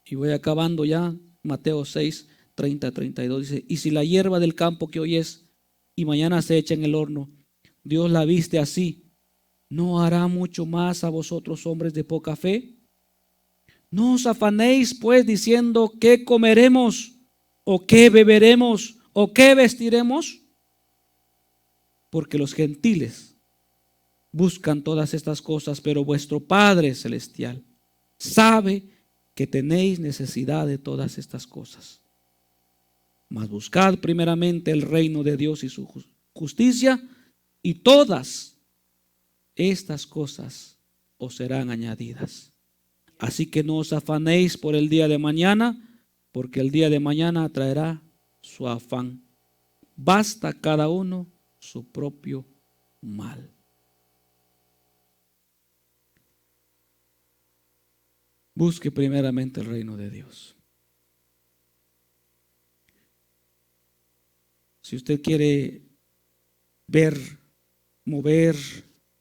Y voy acabando ya. Mateo 6:30-32 dice: y si la hierba del campo que hoy es y mañana se echa en el horno, Dios la viste así, ¿no hará mucho más a vosotros, hombres de poca fe? No os afanéis pues diciendo: ¿qué comeremos? ¿O qué beberemos? ¿O qué vestiremos? Porque los gentiles buscan todas estas cosas, pero vuestro Padre Celestial sabe que tenéis necesidad de todas estas cosas. Mas buscad primeramente el reino de Dios y su justicia, y todas estas cosas os serán añadidas. Así que no os afanéis por el día de mañana, porque el día de mañana traerá su afán. Basta cada uno su propio mal. Busque primeramente el reino de Dios. Si usted quiere ver, mover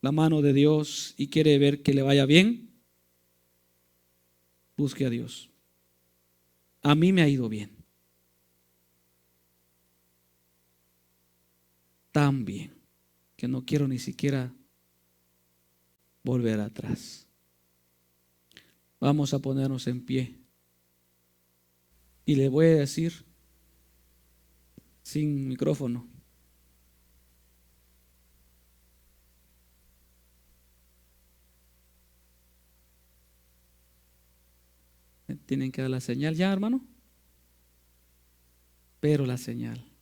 la mano de Dios y quiere ver que le vaya bien, busque a Dios. A mí me ha ido bien. Tan bien que no quiero ni siquiera volver atrás. Vamos a ponernos en pie. Y le voy a decir sin micrófono. Tienen que dar la señal ya, hermano. espero la señal.